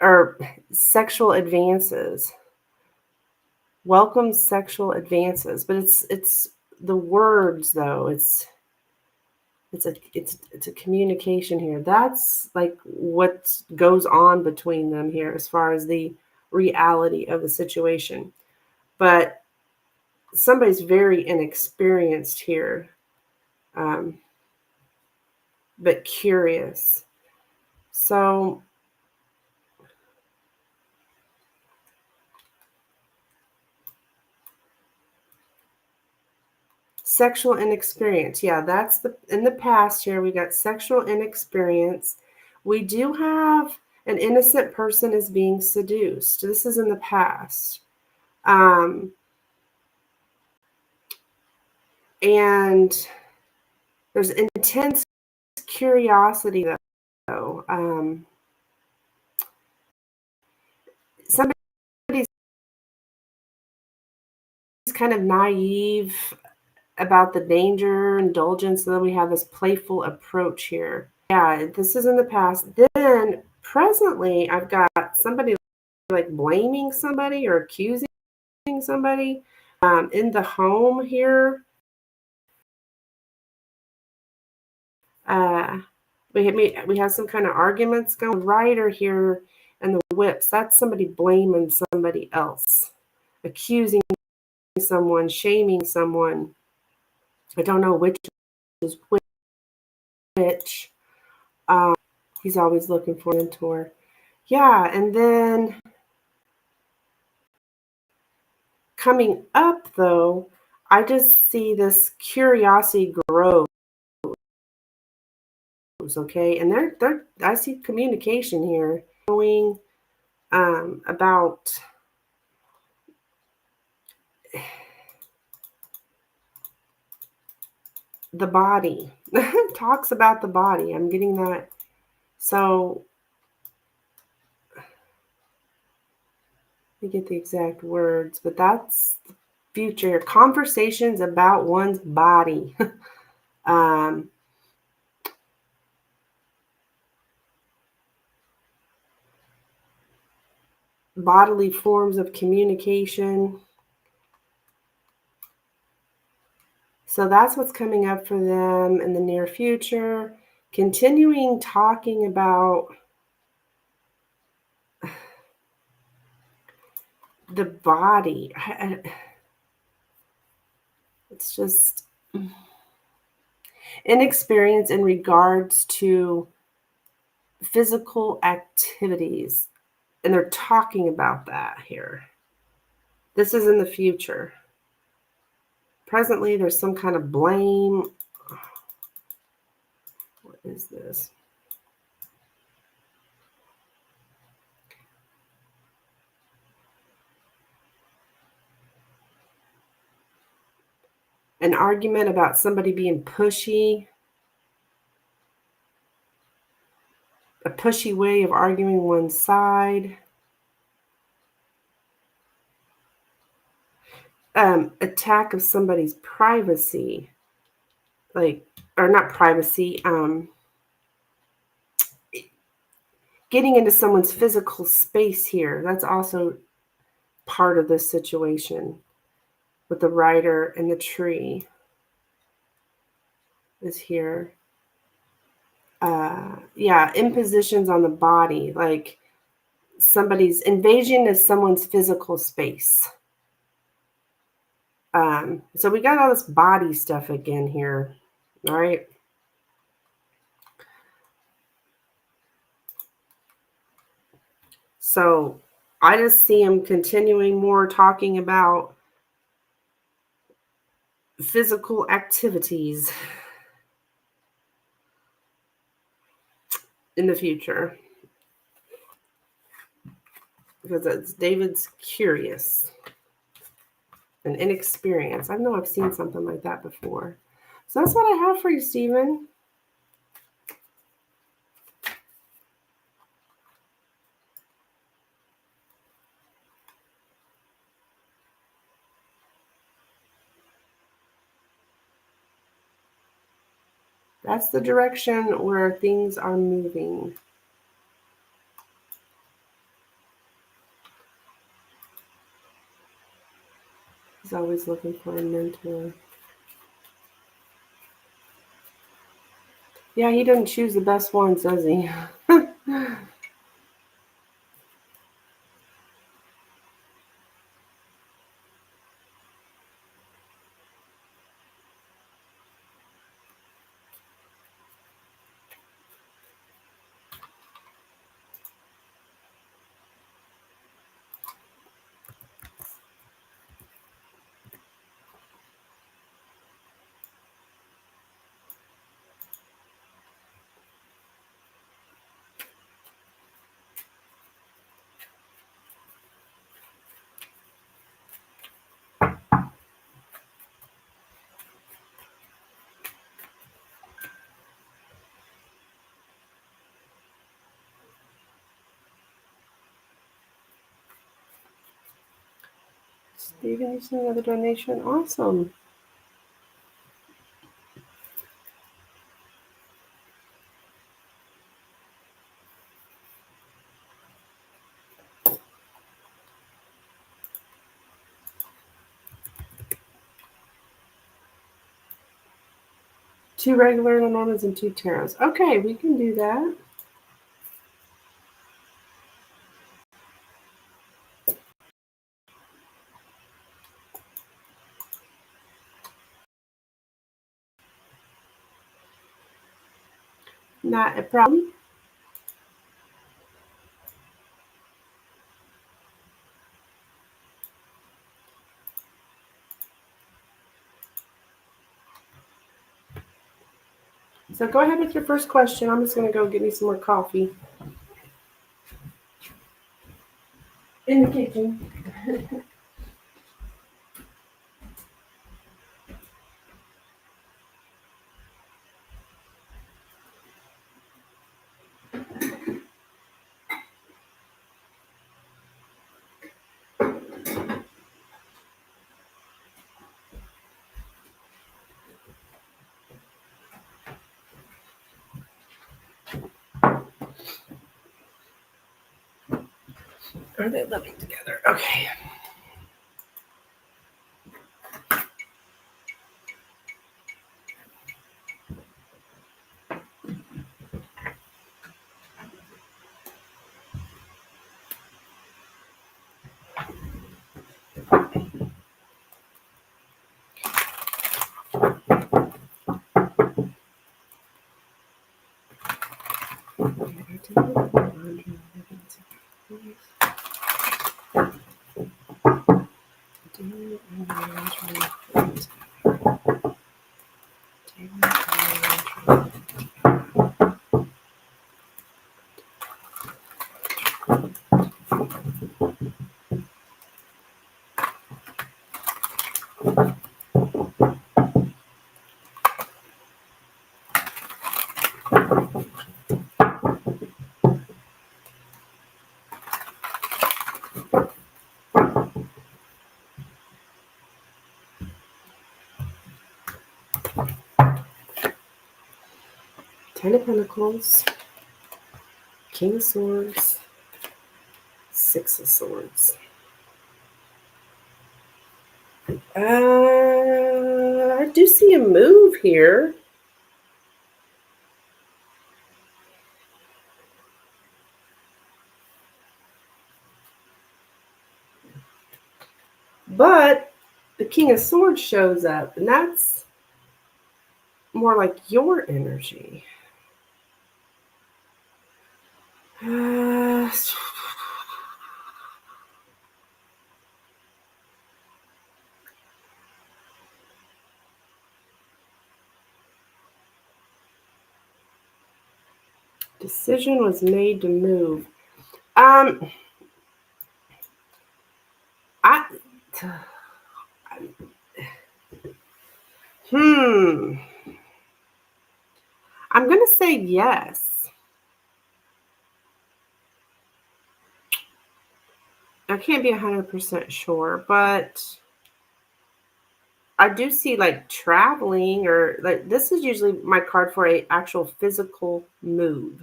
Speaker 1: or sexual advances. Welcome sexual advances, but it's the words though. It's a communication here. That's like what goes on between them here as far as the reality of the situation. But somebody's very inexperienced here, um, but curious. So sexual inexperience. Yeah, that's in the past here. We got sexual inexperience. We do have an innocent person is being seduced. This is in the past. Um, and there's intense curiosity though. Somebody's kind of naive about the danger, indulgence, and then we have this playful approach here. Yeah, this is in the past. Then presently, I've got somebody like blaming somebody or accusing somebody in the home here. Uh, we have some kind of arguments going. Writer here and the whips. That's somebody blaming somebody else, accusing someone, shaming someone. I don't know which is which. Um, he's always looking for a mentor. Yeah, and then coming up though, I just see this curiosity grows. Okay, and they're I see communication here, knowing about the body. Talks about the body. I'm getting that. So let me get the exact words, but that's future conversations about one's body. um, Bodily forms of communication. So that's what's coming up for them in the near future. Continuing talking about the body. It's just inexperience in regards to physical activities. And they're talking about that here. This is in the future. Presently, there's some kind of blame. What is this? An argument about somebody being pushy. A pushy way of arguing one side. Attack of somebody's privacy. Like, or not privacy, getting into someone's physical space here. That's also part of this situation with the rider and the tree is here. Yeah, impositions on the body, like somebody's invasion of someone's physical space. So we got all this body stuff again here, all right? So I just see him continuing more talking about physical activities in the future. Because it's David's curious and inexperienced. I know I've seen something like that before. So that's what I have for you, Stephen. That's the direction where things are moving. He's always looking for a mentor. Yeah, he doesn't choose the best ones, does he? Stephen, you sent another donation. Awesome. Two regular Lenormands and two tarots. Okay, we can do that. Not a problem. So go ahead with your first question. I'm just going to go get me some more coffee in the kitchen. Are they living together? Okay. Ten of Pentacles, King of Swords, Six of Swords. I do see a move here. But the King of Swords shows up, and that's more like your energy. Decision was made to move. I I'm gonna say yes. I can't be 100% sure, but I do see like traveling, or like this is usually my card for a actual physical move.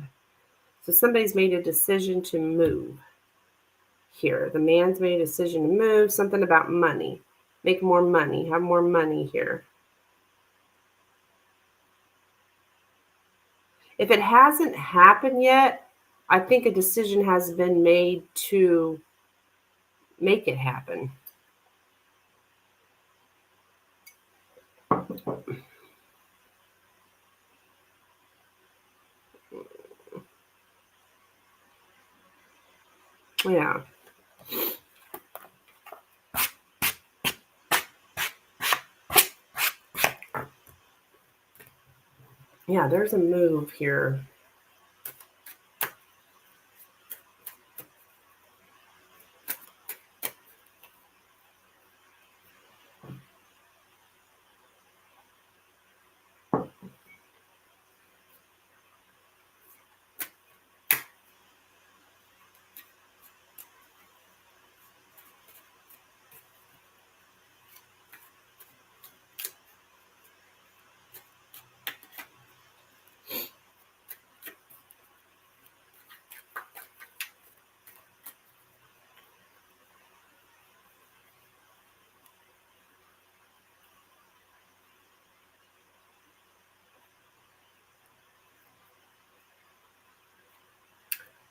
Speaker 1: So somebody's made a decision to move here. The man's made a decision to move, something about money. Make more money, have more money here. If it hasn't happened yet, I think a decision has been made to make it happen. Yeah. Yeah, there's a move here.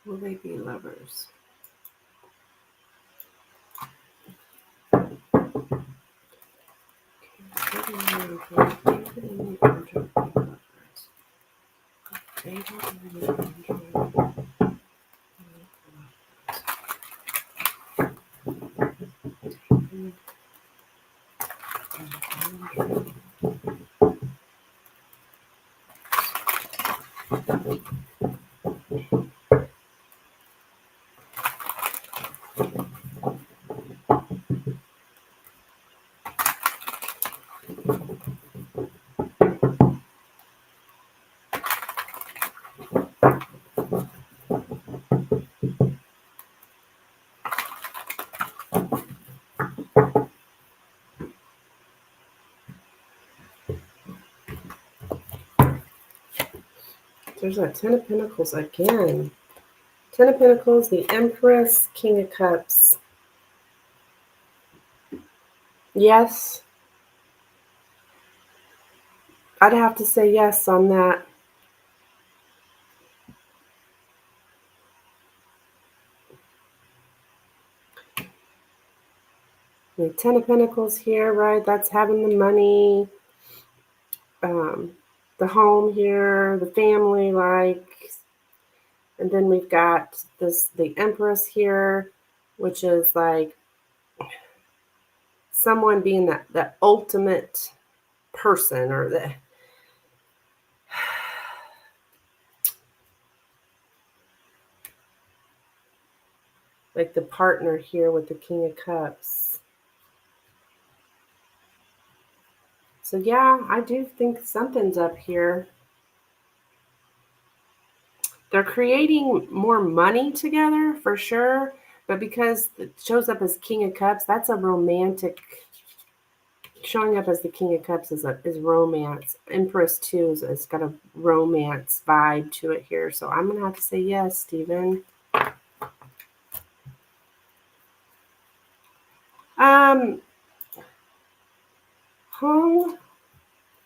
Speaker 1: Will they be lovers? There's that Ten of Pentacles again. Ten of Pentacles, the Empress, King of Cups. Yes. I'd have to say yes on that. The Ten of Pentacles here, right? That's having the money, the home here, the family, like. And then we've got the Empress here, which is like someone being the ultimate person, or the like the partner here with the King of Cups. So yeah, I do think something's up here. They're creating more money together for sure, but because it shows up as King of Cups, that's a romantic. Showing up as the King of Cups is romance. Empress too is got a romance vibe to it here. So I'm gonna have to say yes, Stephen.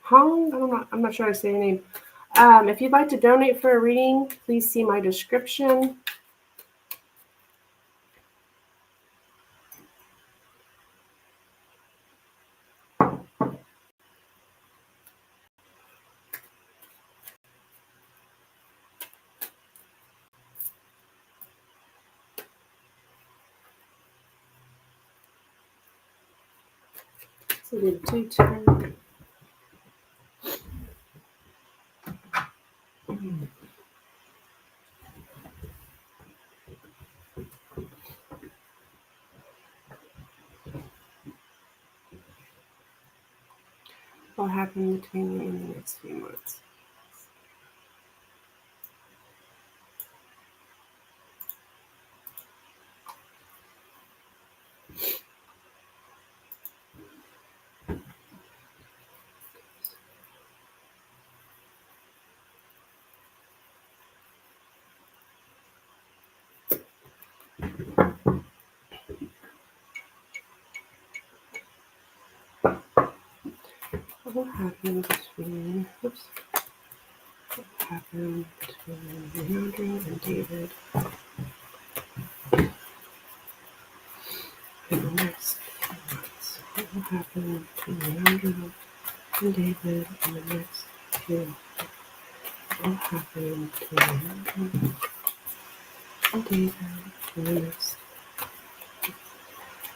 Speaker 1: Hong, I'm not sure how to say your name. If you'd like to donate for a reading, please see my description. So we did 2 turns. What happened between you in the next few months? What happened between, oops, what happened between Leonardo and David in the next few months? What will happen between Leonardo and David in the next few months? What will happen between Leonardo and David in the next?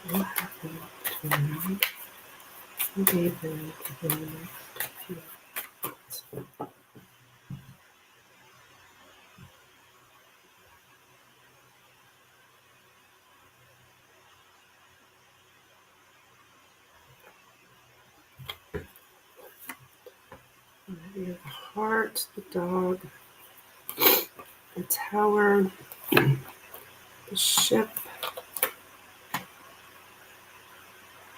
Speaker 1: What will happen between Leonardo and David in the next few months? The heart, the dog, the tower, the ship,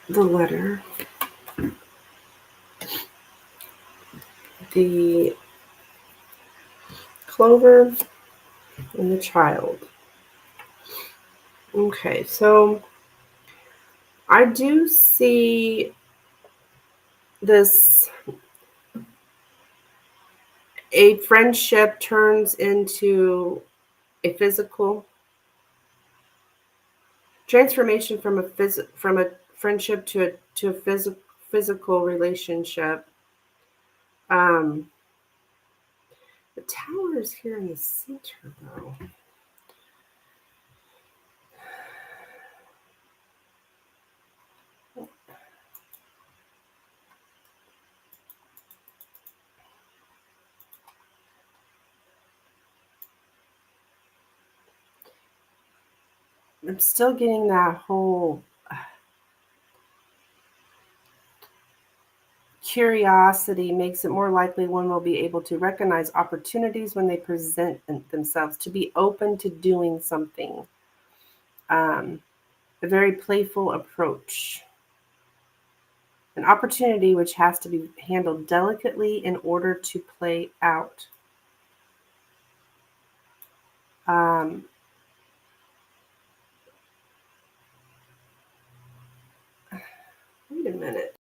Speaker 1: the letter, the clover, and the child. Okay, so I do see this, a friendship turns into a physical transformation from a friendship to a physical relationship. The tower is here in the center, though. I'm still getting that whole curiosity makes it more likely one will be able to recognize opportunities when they present themselves, to be open to doing something. A very playful approach. An opportunity which has to be handled delicately in order to play out. Wait a minute.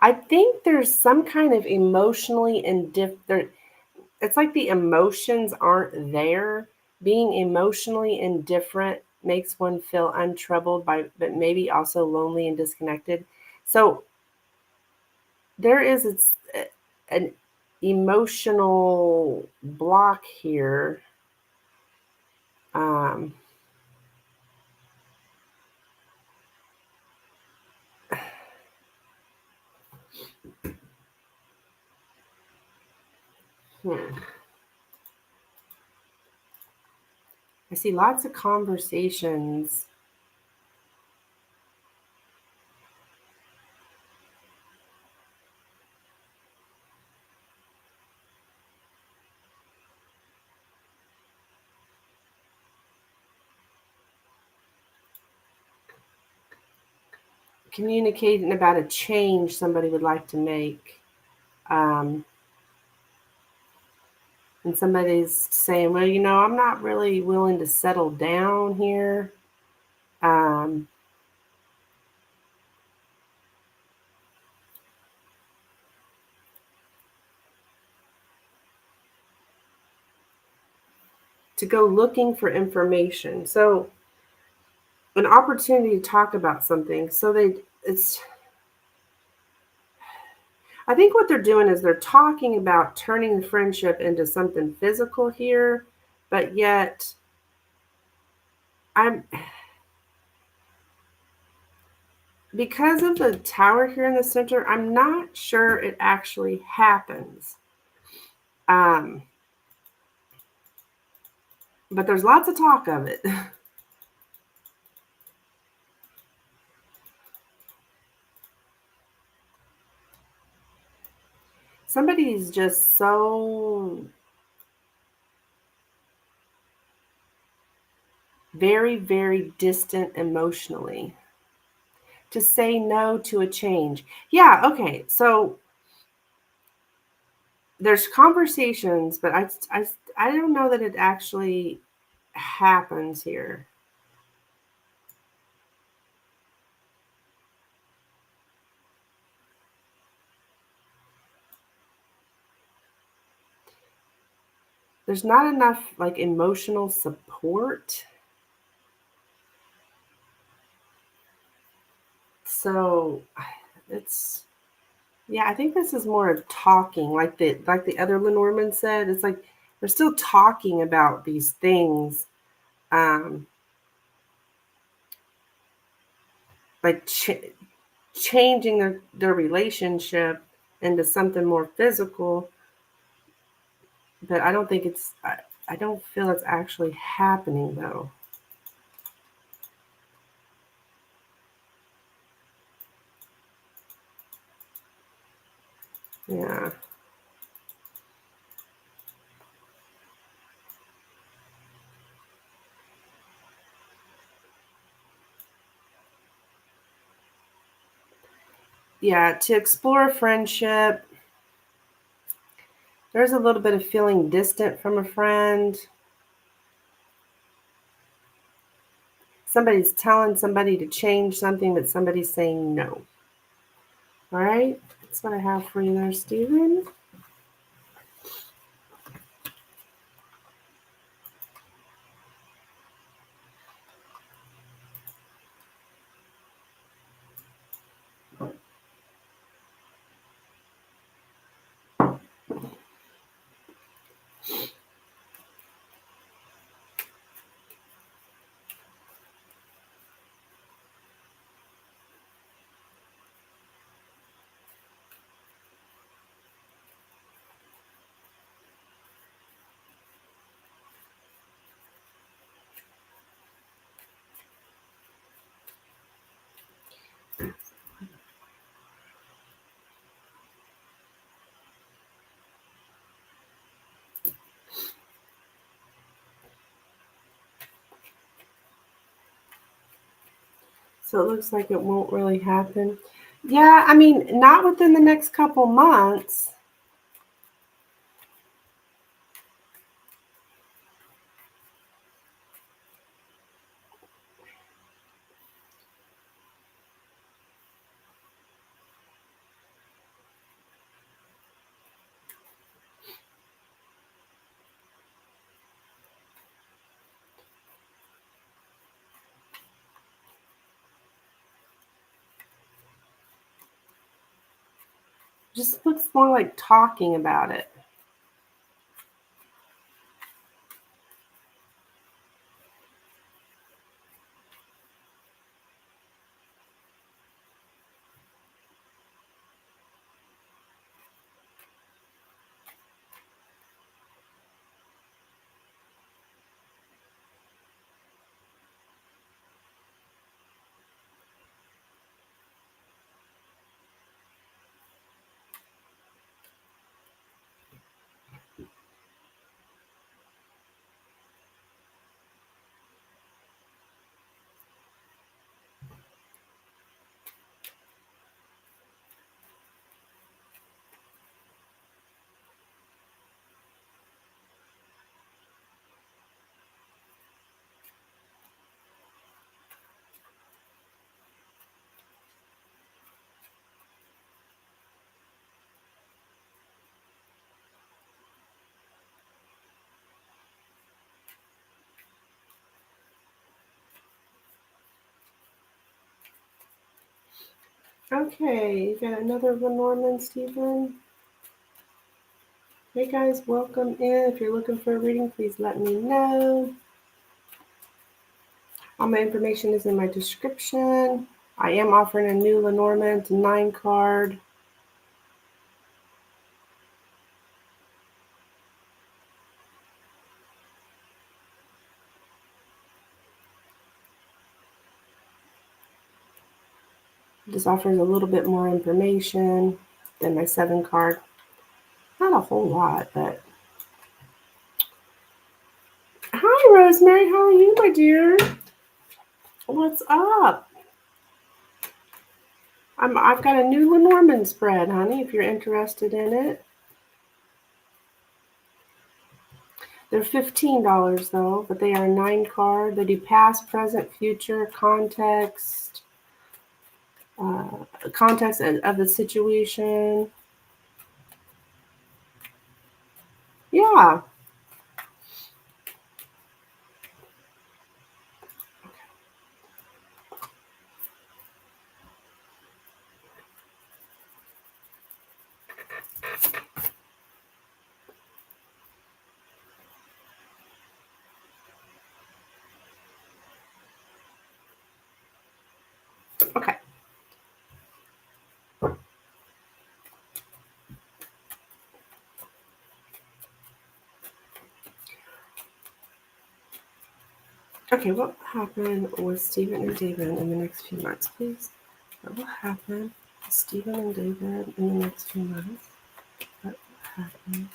Speaker 1: I think there's some kind of emotionally indifferent. It's like the emotions aren't there. Being emotionally indifferent makes one feel untroubled but maybe also lonely and disconnected. So there is an emotional block here. Um, I see lots of conversations. Communicating about a change somebody would like to make. And somebody's saying, well, I'm not really willing to settle down here. Um, to go looking for information. So an opportunity to talk about something. So I think what they're doing is they're talking about turning the friendship into something physical here, but yet I'm because of the tower here in the center, I'm not sure it actually happens. But there's lots of talk of it. Somebody's just so very, very distant emotionally to say no to a change. Yeah, okay. So there's conversations, but I don't know that it actually happens here. There's not enough like emotional support. So it's yeah, I think this is more of talking, like the other Lenormand said. It's like they're still talking about these things, um, like changing their relationship into something more physical. But I don't think I don't feel it's actually happening though. Yeah. Yeah, to explore a friendship, there's a little bit of feeling distant from a friend. Somebody's telling somebody to change something, but somebody's saying no. All right, that's what I have for you there, Stephen. So it looks like it won't really happen. Yeah, I mean, not within the next couple months. just looks more like talking about it. Okay, you got another Lenormand, Stephen. Hey guys, welcome in. If you're looking for a reading, please let me know. All my information is in my description. I am offering a new Lenormand 9 card. This offers a little bit more information than my 7 card. Not a whole lot, but... Hi, Rosemary. How are you, my dear? What's up? I've got a new Lenormand spread, honey, if you're interested in it. They're $15 though, but they are a 9 card. They do past, present, future, context of the situation. Yeah. Okay. Okay, what happened with Stephen and David in the next few months, please? What will happen with Stephen and David in the next few months? What will happen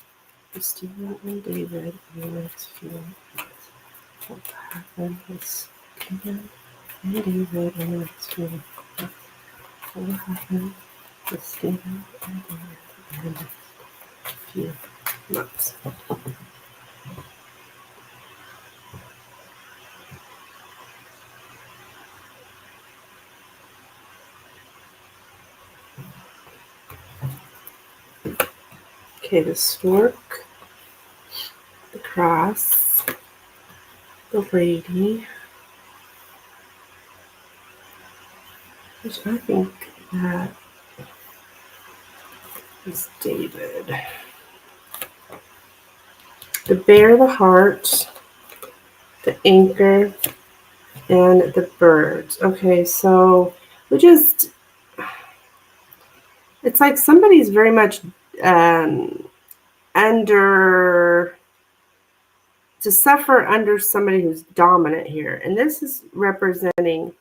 Speaker 1: with Stephen and David in the next few months? What will happen with Stephen and David in the next few months? What will happen with Stephen and David in the next few months? Okay, the stork, the cross, the lady, which I think that is David. The bear, the heart, the anchor, and the birds. Okay, so it's like somebody's very much under, to suffer under somebody who's dominant here. And this is representing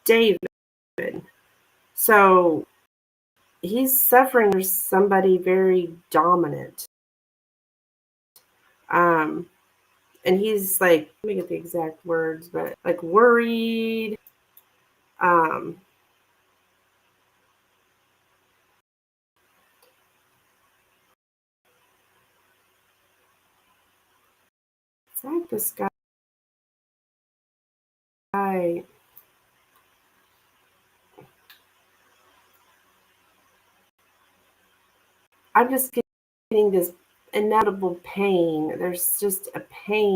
Speaker 1: David. So he's suffering under somebody very dominant. And he's like, let me get the exact words, but like worried. It's like this guy. I'm just getting this inevitable pain. There's just a pain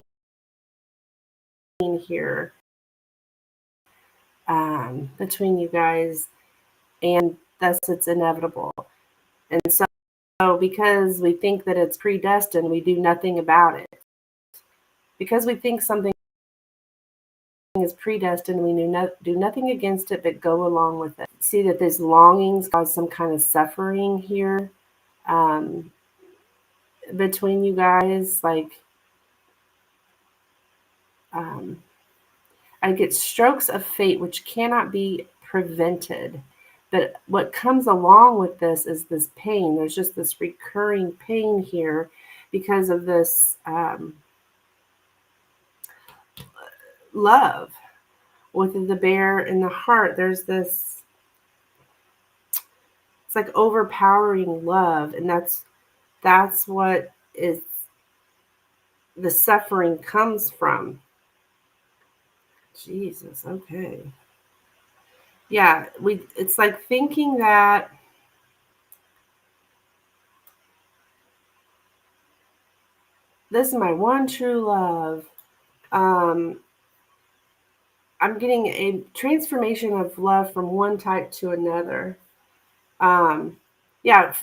Speaker 1: here between you guys, and thus it's inevitable. And so because we think that it's predestined, we do nothing about it. Because we think something is predestined, we do nothing against it but go along with it. See that these longings cause some kind of suffering here between you guys. Like, I get strokes of fate which cannot be prevented. But what comes along with this is this pain. There's just this recurring pain here because of this love with the bear in the heart. There's this, it's like overpowering love, and that's what is the suffering comes from. Jesus, okay. Yeah, it's like thinking that this is my one true love. I'm getting a transformation of love from one type to another. Yeah,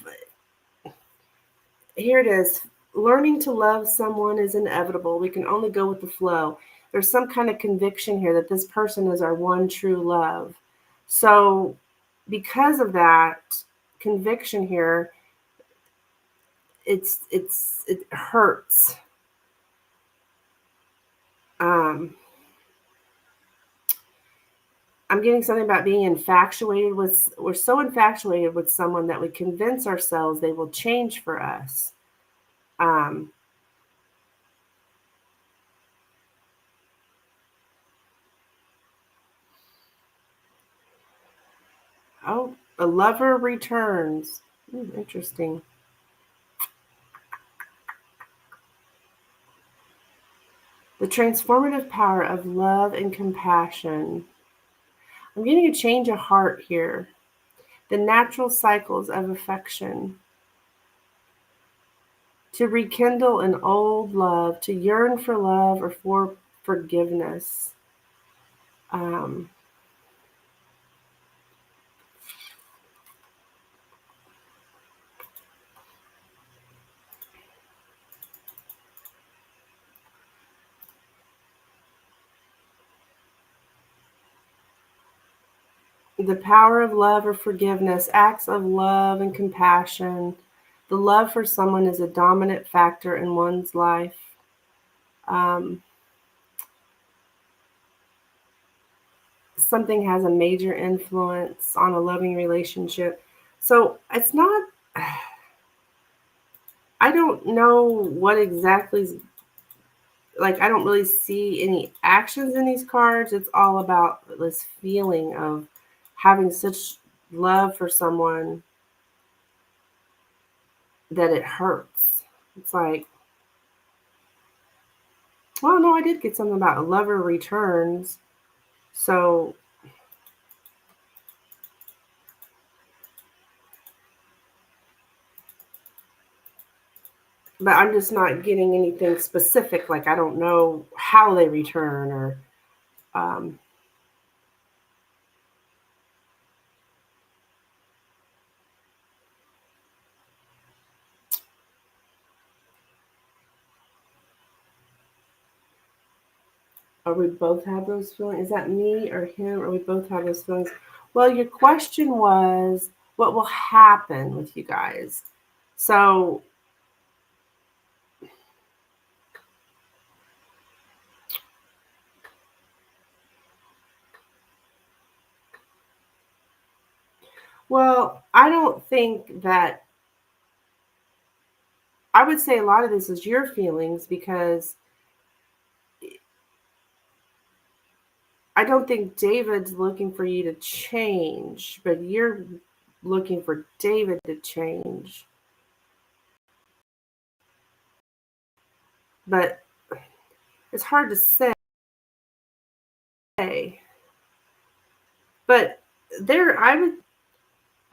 Speaker 1: here it is. Learning to love someone is inevitable. We can only go with the flow. There's some kind of conviction here that this person is our one true love. So because of that conviction here, it hurts. I'm getting something about being infatuated with, we're so infatuated with someone that we convince ourselves they will change for us. Oh, a lover returns. Interesting. The transformative power of love and compassion. I'm getting a change of heart here. The natural cycles of affection. To rekindle an old love, to yearn for love or for forgiveness. The power of love or forgiveness, acts of love and compassion. The love for someone is a dominant factor in one's life. Something has a major influence on a loving relationship. So it's not, I don't know what exactly, like, I don't really see any actions in these cards. It's all about this feeling of having such love for someone that it hurts. It's like, well, no, I did get something about a lover returns. So, but I'm just not getting anything specific. Like, I don't know how they return or, or we both have those feelings. Is that me or him, or we both have those feelings? Well, your question was, what will happen with you guys? So, well, I don't think that, I would say a lot of this is your feelings, because I don't think David's looking for you to change, but you're looking for David to change. But it's hard to say. But there, I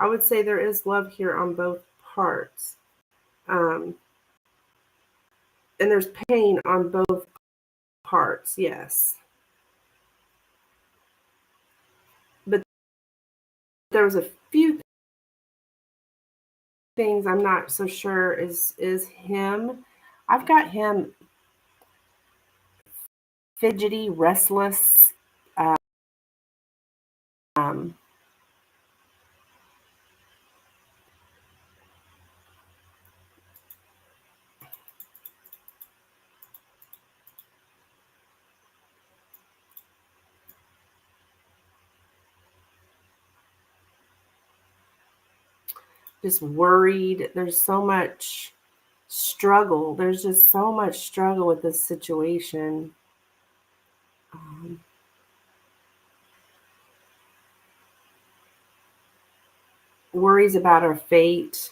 Speaker 1: would say there is love here on both parts. And there's pain on both parts, yes. But there was a few things I'm not so sure is him. I've got him fidgety, restless, um, just worried. There's so much struggle. There's just so much struggle with this situation. Worries about our fate.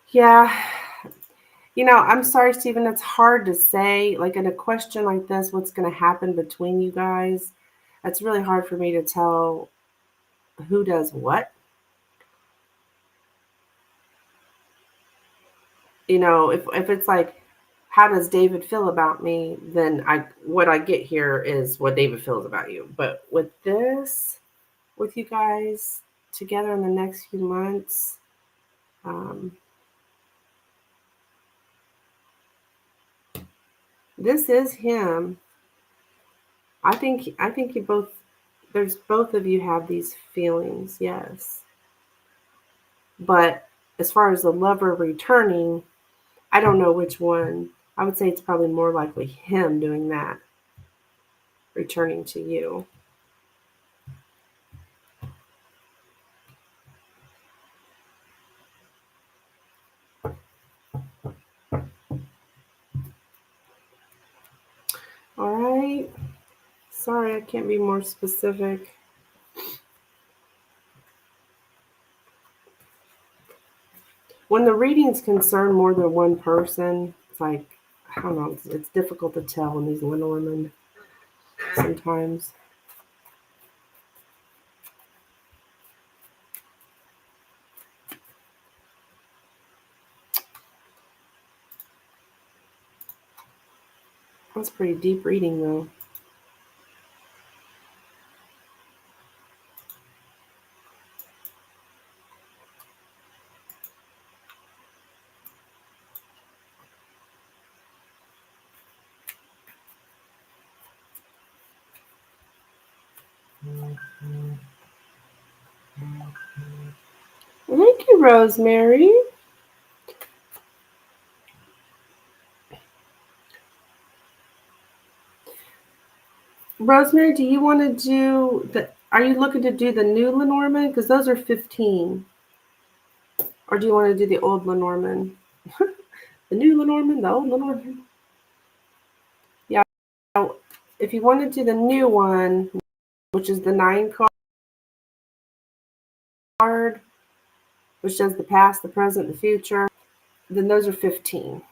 Speaker 1: Yeah. I'm sorry, Stephen. It's hard to say, like in a question like this, what's going to happen between you guys. It's really hard for me to tell who does what. If it's like, how does David feel about me? Then what I get here is what David feels about you. But with this, with you guys together in the next few months, this is him. I think you both. There's both of you have these feelings, yes. But as far as the lover returning, I don't know which one. I would say it's probably more likely him doing that, returning to you. All right. Sorry, I can't be more specific. When the readings concern more than one person, it's like, I don't know, it's difficult to tell in these Lenormand sometimes. That's pretty deep reading, though. Thank you, Rosemary. Rosemary, do you want to do are you looking to do the new Lenormand? Because those are 15. Or do you want to do the old Lenormand? The new Lenormand, the old Lenormand? Yeah. If you want to do the new one, which is the 9 card, which does the past, the present, the future, then those are 15.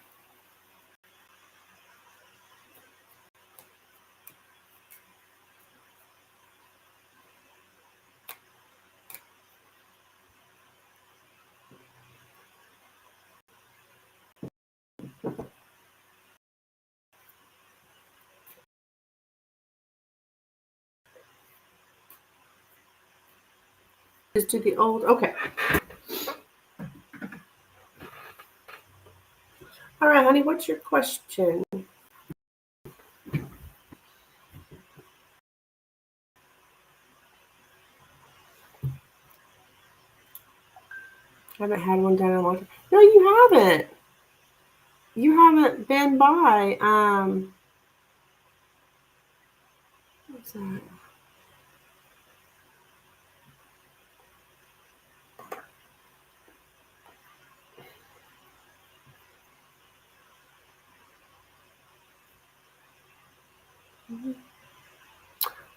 Speaker 1: Just do the old. Okay. All right, honey, what's your question? I haven't had one done in a long time. No, you haven't. You haven't been by. What's that?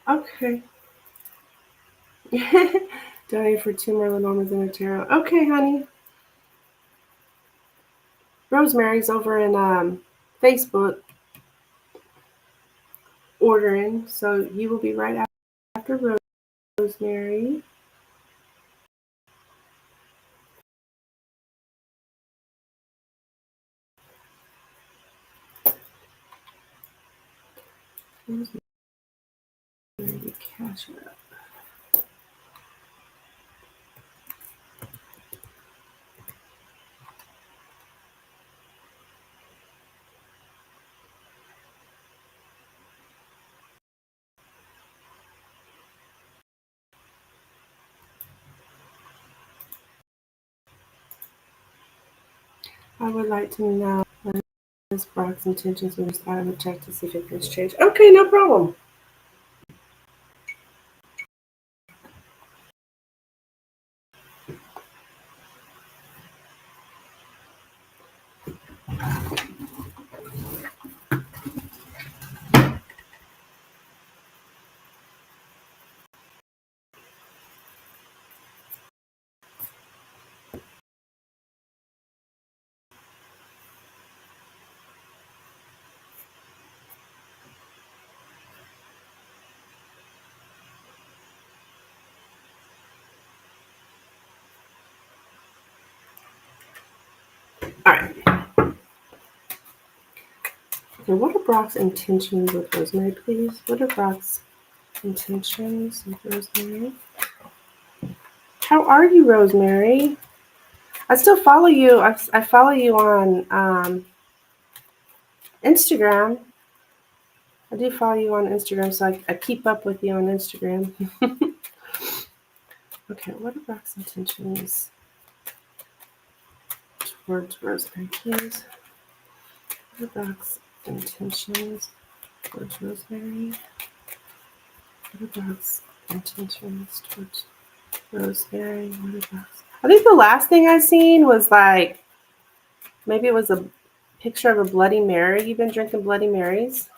Speaker 1: Okay. Donate for 2 more Lenormands in a tarot. Okay, honey. Rosemary's over in Facebook ordering, so you will be right after Rosemary. Rosemary, cash it up. I would like to know what is Brock's intentions when he started to check to see if it has changed. Okay, no problem. All right. Okay, what are Brock's intentions with Rosemary, please? What are Brock's intentions with Rosemary? How are you, Rosemary? I still follow you. I follow you on Instagram. I do follow you on Instagram, so I keep up with you on Instagram. Okay, what are Brock's intentions towards Rosemary, please? What are Brock's intentions towards Rosemary? What are Brock's intentions towards Rosemary? What are Brock's? I think the last thing I seen was like, maybe it was a picture of a Bloody Mary. You've been drinking Bloody Marys?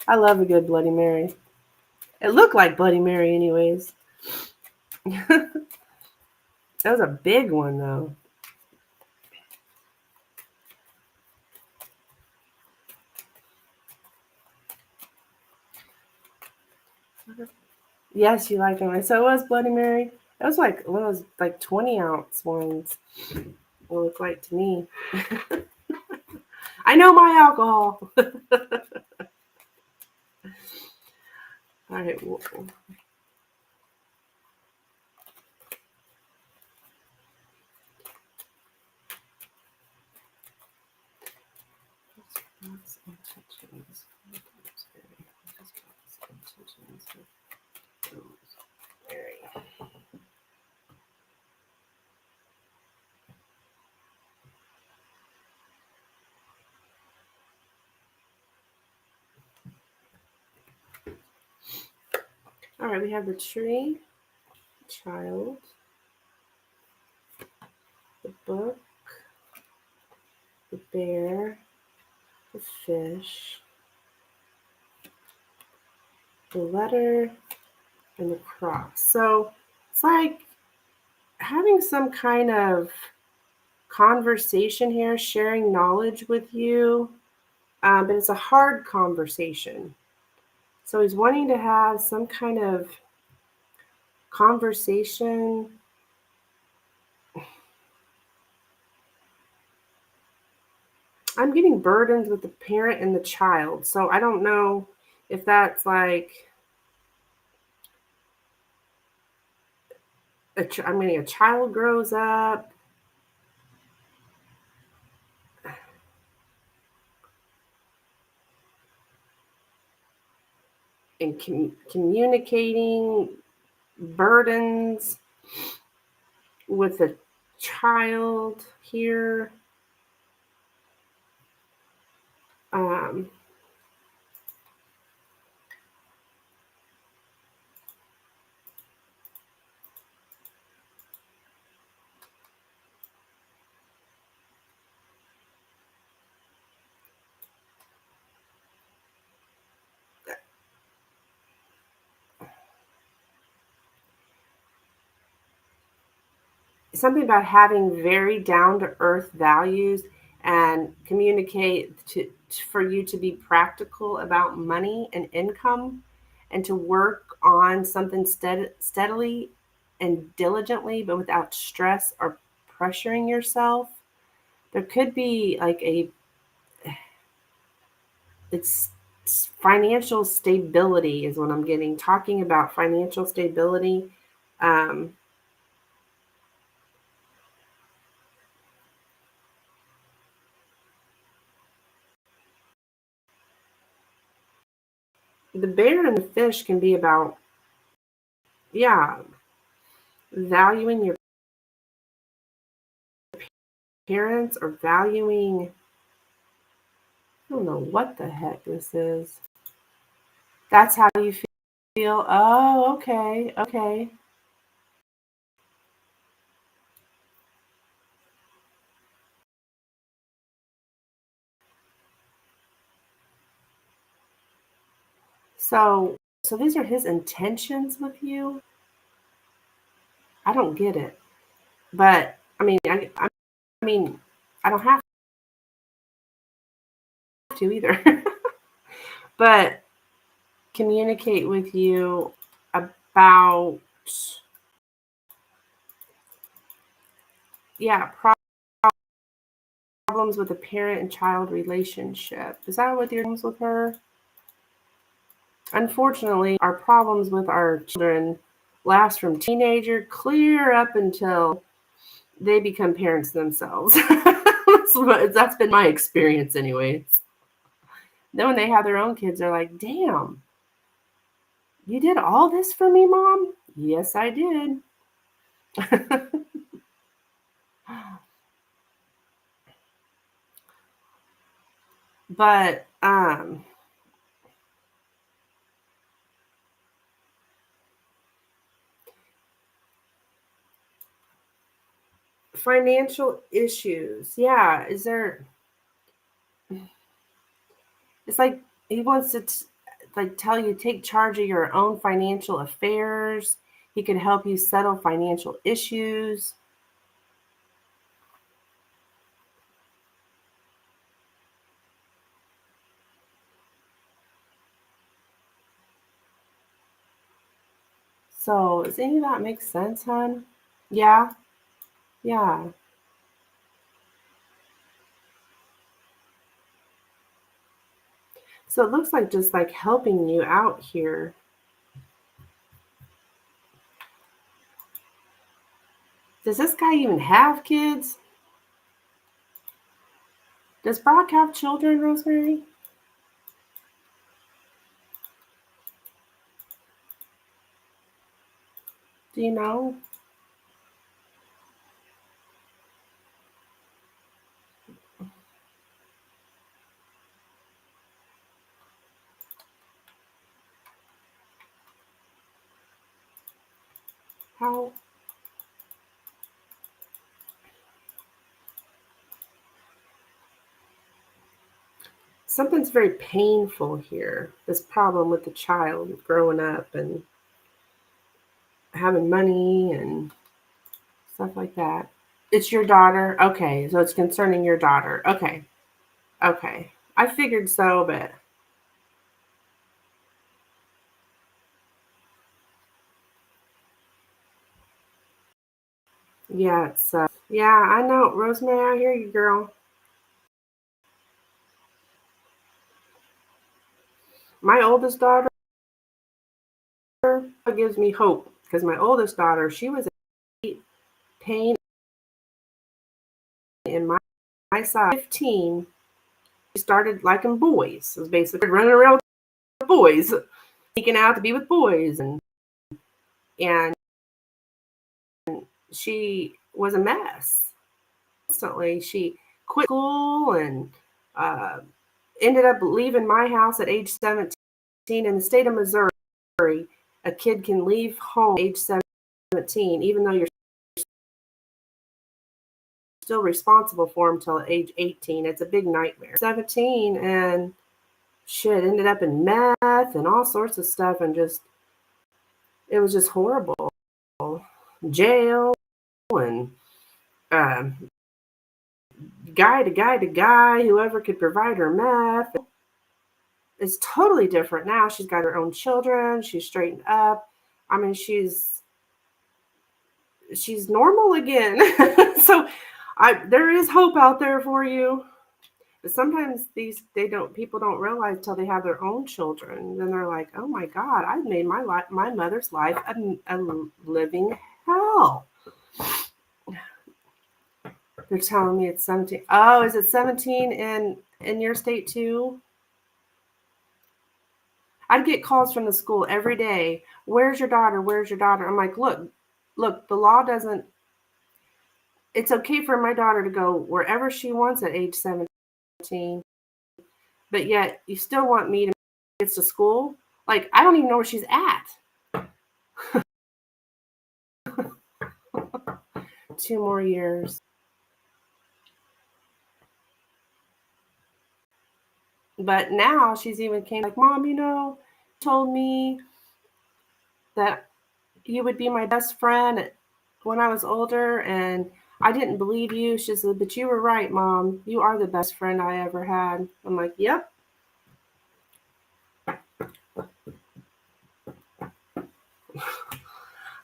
Speaker 1: I love a good Bloody Mary. It looked like Bloody Mary anyways. That was a big one though. Yes, you like them. So it was Bloody Mary. It was like one of those like 20-ounce ones. It looked like to me. I know my alcohol. All right. All right, we have the tree, child, the book, the bear, the fish, the letter, and the cross. So it's like having some kind of conversation here, sharing knowledge with you, but it's a hard conversation. So he's wanting to have some kind of conversation. I'm getting burdens with the parent and the child. So I don't know if that's like a child grows up and communicating burdens with a child here. Um, Something about having very down to earth values and communicate for you to be practical about money and income and to work on something steadily and diligently, but without stress or pressuring yourself. There could be like it's financial stability is what I'm getting. Talking about financial stability. Um, the bear and the fish can be about, yeah, valuing your parents or valuing. I don't know what the heck this is. That's how you feel. Oh, okay, okay. So these are his intentions with you. I don't get it, but I mean, I don't have to either. But communicate with you about, yeah, problems with the parent and child relationship. Is that what your problems with her? Unfortunately, our problems with our children last from teenager clear up until they become parents themselves. That's been my experience anyways. Then when they have their own kids, they're like, damn, you did all this for me, Mom? Yes, I did. But financial issues. Yeah, is there, it's like he wants to like tell you take charge of your own financial affairs. He can help you settle financial issues. So, does any of that make sense, hon? Yeah, yeah. So it looks like just like helping you out here. Does this guy even have kids? Does Brock have children, Rosemary? Do you know? How? Something's very painful here. This problem with the child growing up and having money and stuff like that. It's your daughter? Okay, so it's concerning your daughter. Okay, okay. I figured so, but yeah, yeah, I know. Rosemary, I hear you, girl. My oldest daughter gives me hope because my oldest daughter, she was in pain in my size 15. She started liking boys. It was basically running around with boys, sneaking out to be with boys, and she was a mess. Constantly, she quit school and uh, ended up leaving my house at age 17. In the state of Missouri, a kid can leave home at age 17, even though you're still responsible for him till age 18. It's a big nightmare. 17 and shit ended up in meth and all sorts of stuff, and just it was just horrible. Jail and um, guy to guy to guy, whoever could provide her meth. It's totally different now. She's got her own children. She's straightened up. I mean, she's normal again. So there is hope out there for you. But sometimes people don't realize till they have their own children. Then they're like, oh my God, I've made my mother's life a living hell. They're telling me it's 17. Oh, is it 17 in your state too? I'd get calls from the school every day. Where's your daughter? Where's your daughter? I'm like, look, the law doesn't. it's okay for my daughter to go wherever she wants at age 17, but yet you still want me to get to school? Like, I don't even know where she's at. 2 more years. But now she's even came like, Mom, told me that you would be my best friend when I was older, and I didn't believe you. She said, but you were right, Mom. You are the best friend I ever had. I'm like, yep.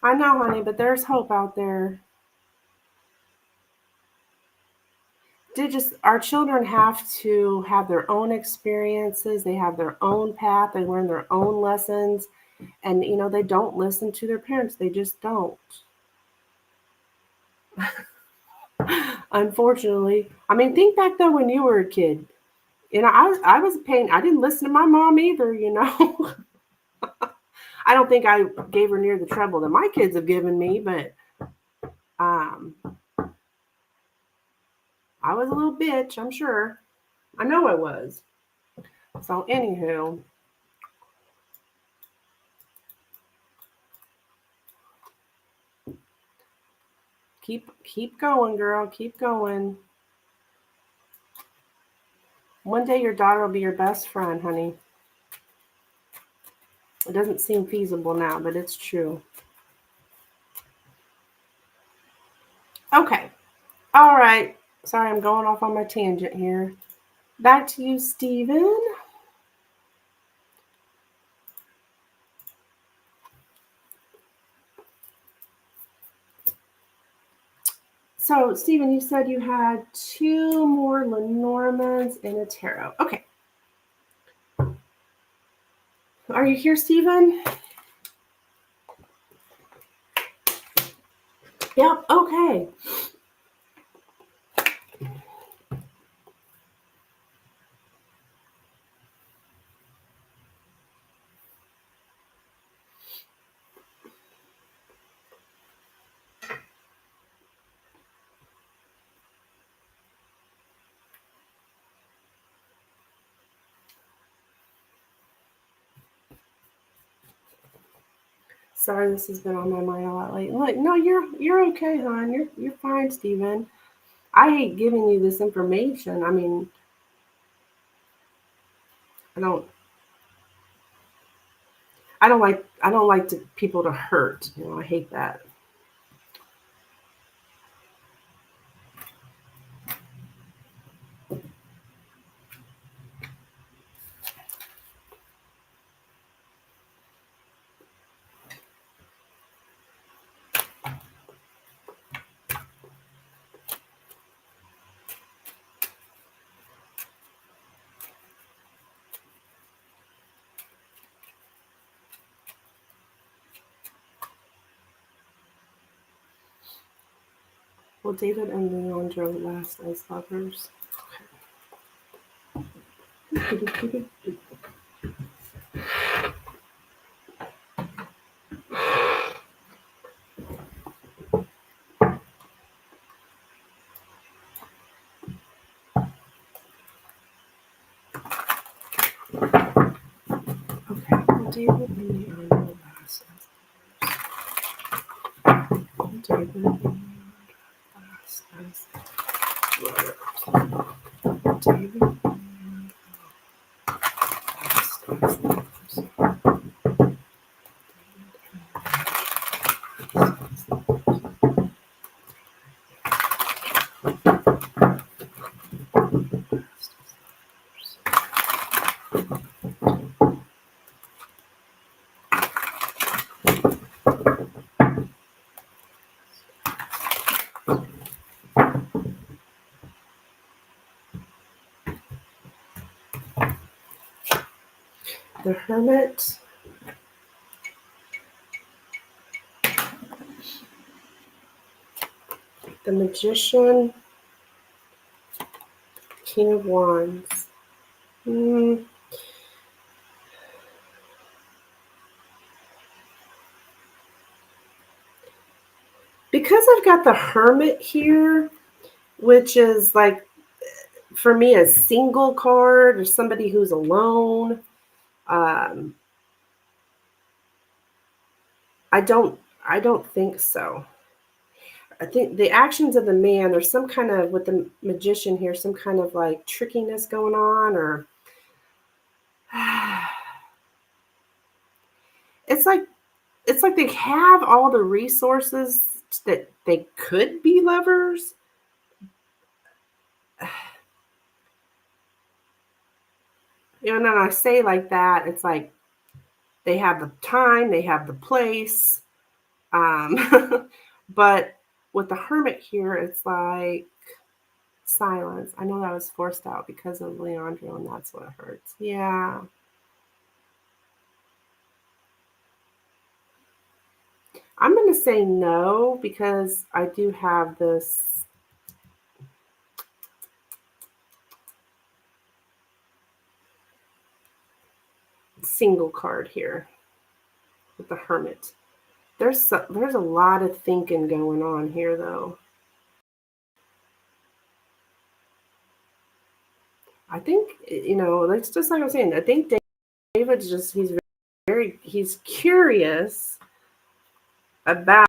Speaker 1: I know, honey, but there's hope out there. Our children have to have their own experiences. They have their own path. They learn their own lessons. And, they don't listen to their parents. They just don't. Unfortunately. I mean, think back though when you were a kid. I was paying, I didn't listen to my mom either, I don't think I gave her near the trouble that my kids have given me, but um, I was a little bitch, I'm sure. I know I was. So, anywho, keep going, girl. Keep going. One day your daughter will be your best friend, honey. It doesn't seem feasible now, but it's true. Okay. All right. Sorry, I'm going off on my tangent here. Back to you, Steven. So, Steven, you said you had 2 more Lenormands and a tarot. Okay. Are you here, Steven? Yep. Okay. Sorry, this has been on my mind a lot lately. Like, no, you're okay, hon. You're fine, Steven. I hate giving you this information. I mean, I don't I don't like people to hurt. I hate that. Well, David and Leandro last as lovers. Okay. Well, David and Leandro last as lovers. David and Leandro last as lovers. David and Leandro last as lovers. The Hermit, the Magician, King of Wands. because I've got the Hermit here, which is like, for me, a single card or somebody who's alone. I don't think so. I think the actions of the man, there's some kind of, with the Magician here, some kind of like trickiness going on, or it's like they have all the resources that they could be lovers. And when I say like that, it's like they have the time, they have the place. But with the Hermit here, it's like silence. I know that was forced out because of Leandro, and that's what hurts. Yeah. I'm going to say no because I do have this single card here with the Hermit. There's a lot of thinking going on here, though. I think, it's just like I was saying, I think David's just, he's curious about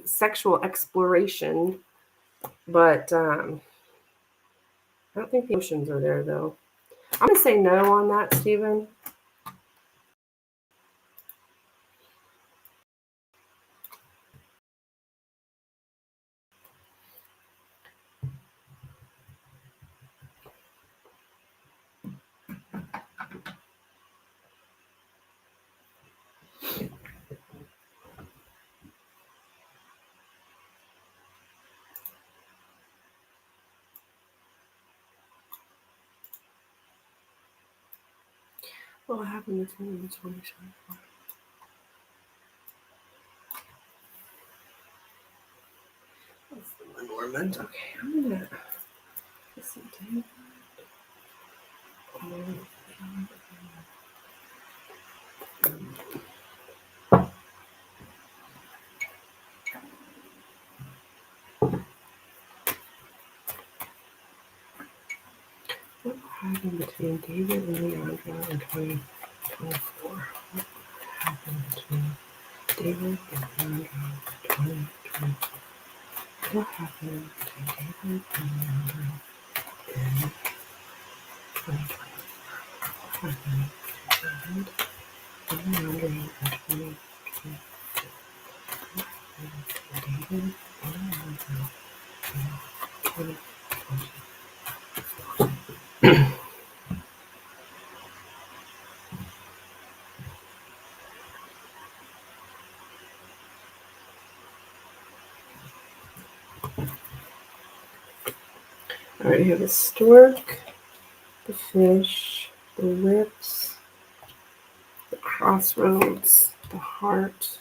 Speaker 1: sexual exploration, but I don't think the emotions are there, though. I'm going to say no on that, Stephen. What happened between the 2024? That's the Lenormand. Okay, I'm going to listen to him. What happened between David and Leandro in 2024? What happened between David and Leandro in 2024? What happened between David and Leandro in 2024? What happened between David and Leandro in 2024? What happened between David and Leandro in 2024? All right, we have the stork, the fish, the lips, the crossroads, the heart,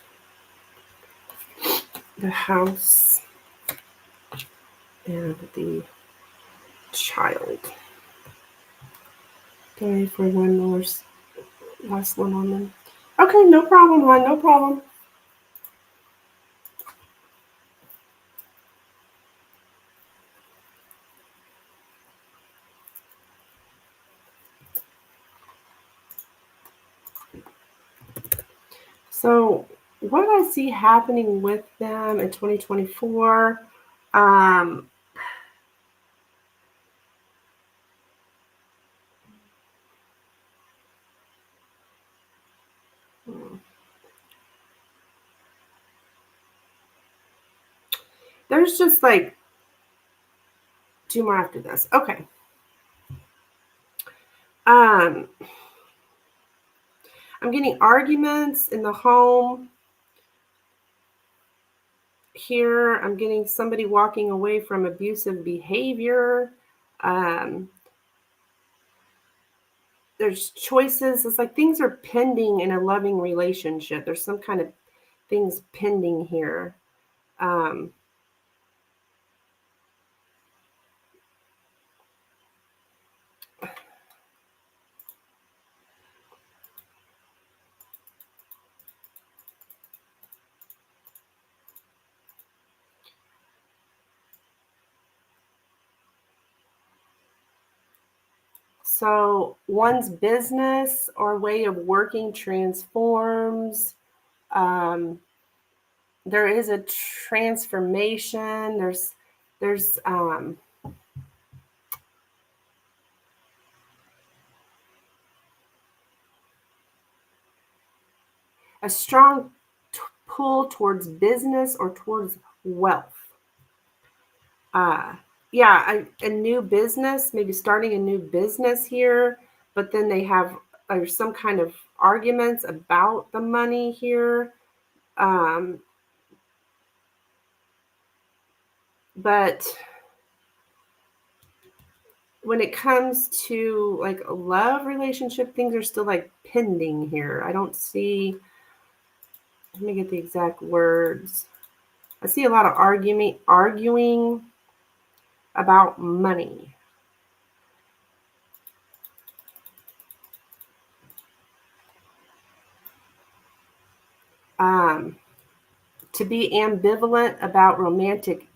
Speaker 1: the house, and the child. Okay, for one more last one on them. Okay, no problem, hon, no problem. So what I see happening with them in 2024, there's just like two more after this. Okay. I'm getting arguments in the home. Here, I'm getting somebody walking away from abusive behavior. There's choices. It's like things are pending in a loving relationship. There's some kind of things pending here. So one's business or way of working transforms. There is a transformation. There's a strong pull towards business or towards wealth. Yeah, a new business, maybe starting a new business here, but then there's some kind of arguments about the money here. But when it comes to like a love relationship, things are still like pending here. I don't see, let me get the exact words. I see a lot of arguing about money. To be ambivalent about romantic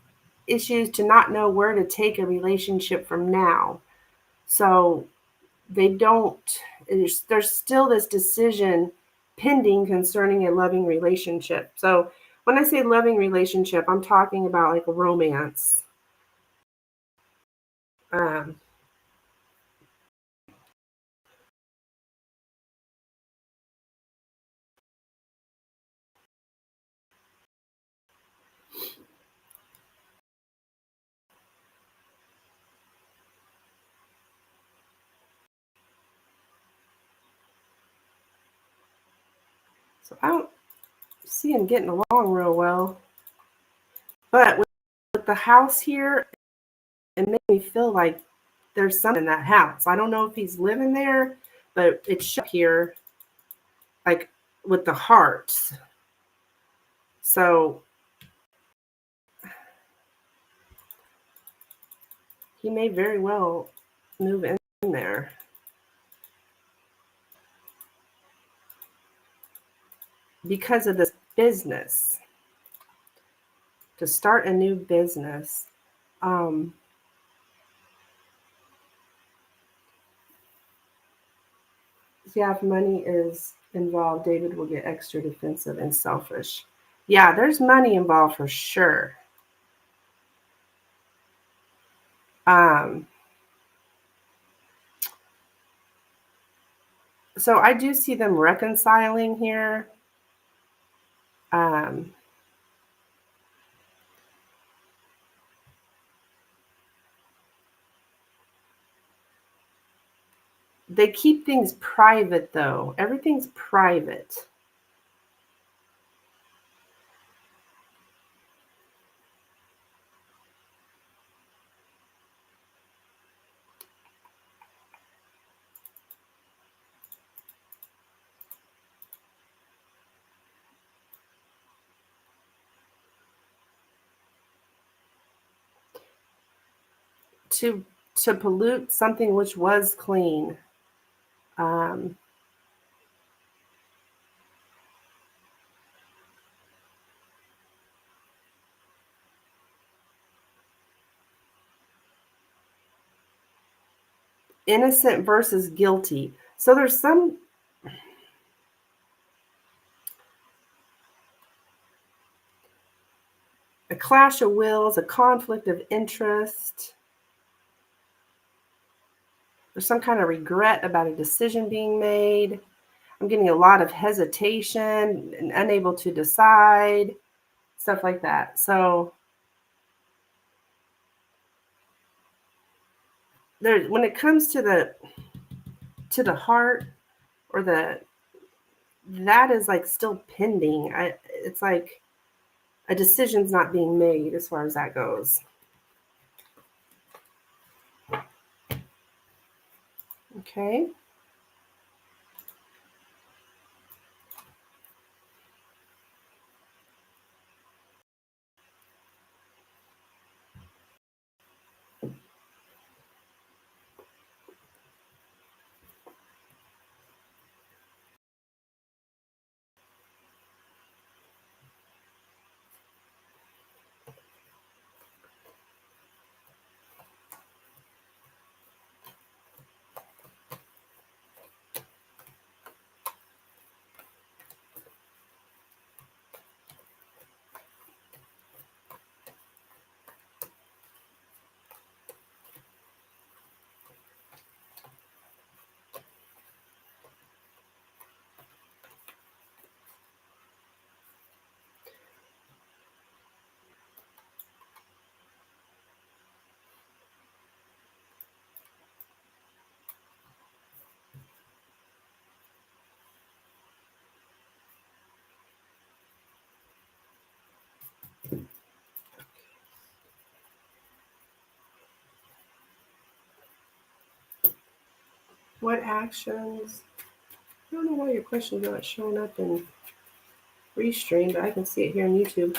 Speaker 1: issues, to not know where to take a relationship from now. So they don't, there's still this decision pending concerning a loving relationship. So when I say loving relationship, I'm talking about like a romance. So I don't see him getting along real well. But with the house here, it made me feel like there's something in that house. I don't know if he's living there, but it's shut here, like with the hearts. So he may very well move in there. Because of this business, to start a new business. Yeah, if money is involved, David will get extra defensive and selfish. Yeah, there's money involved for sure. So I do see them reconciling here. They keep things private, though. Everything's private. To pollute something which was clean. Innocent versus guilty. So there's a clash of wills, a conflict of interest. There's some kind of regret about a decision being made. I'm getting a lot of hesitation and unable to decide, stuff like that. So when it comes to the heart or that is like still pending. It's like a decision's not being made as far as that goes. Okay. What actions? I don't know why your question's not showing up in Restream, but I can see it here on YouTube.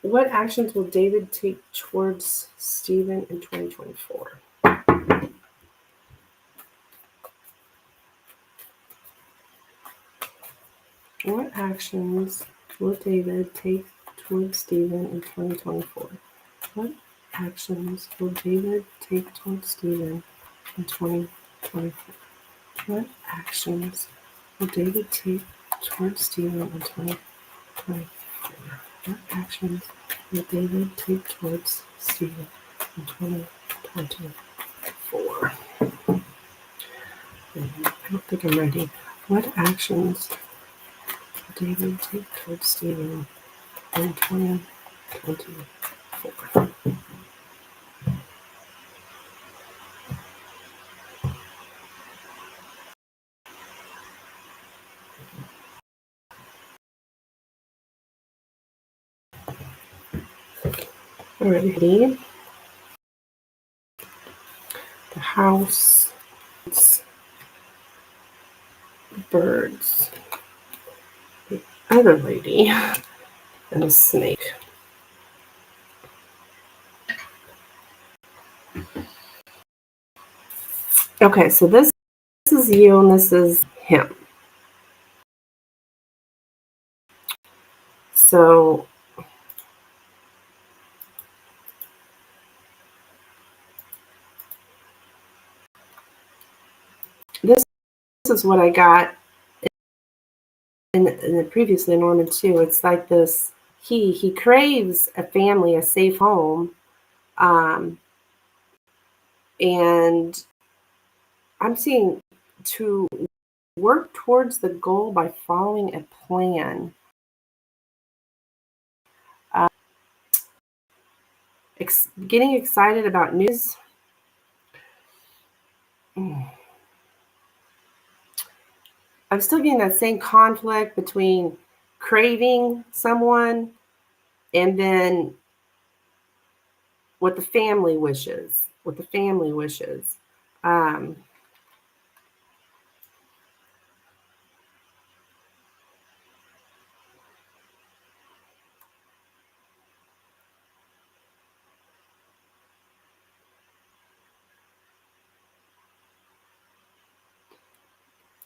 Speaker 1: What actions will David take towards Stephen in 2024? What actions will David take towards Stephen in 2024? What actions will David take towards Stephen in 2024? What actions will David take towards Stephen in 2024? What actions will David take towards Stephen in 2024? I don't think I'm ready. What actions will David take towards Stephen in 2024? Alrighty. The house, birds, the other lady, and a snake. Okay, so this is you and this is him. So this is what I got in the previous Lenormand too. It's like this, he craves a family, a safe home. And I'm seeing to work towards the goal by following a plan. Getting excited about news. I'm still getting that same conflict between craving someone and then what the family wishes.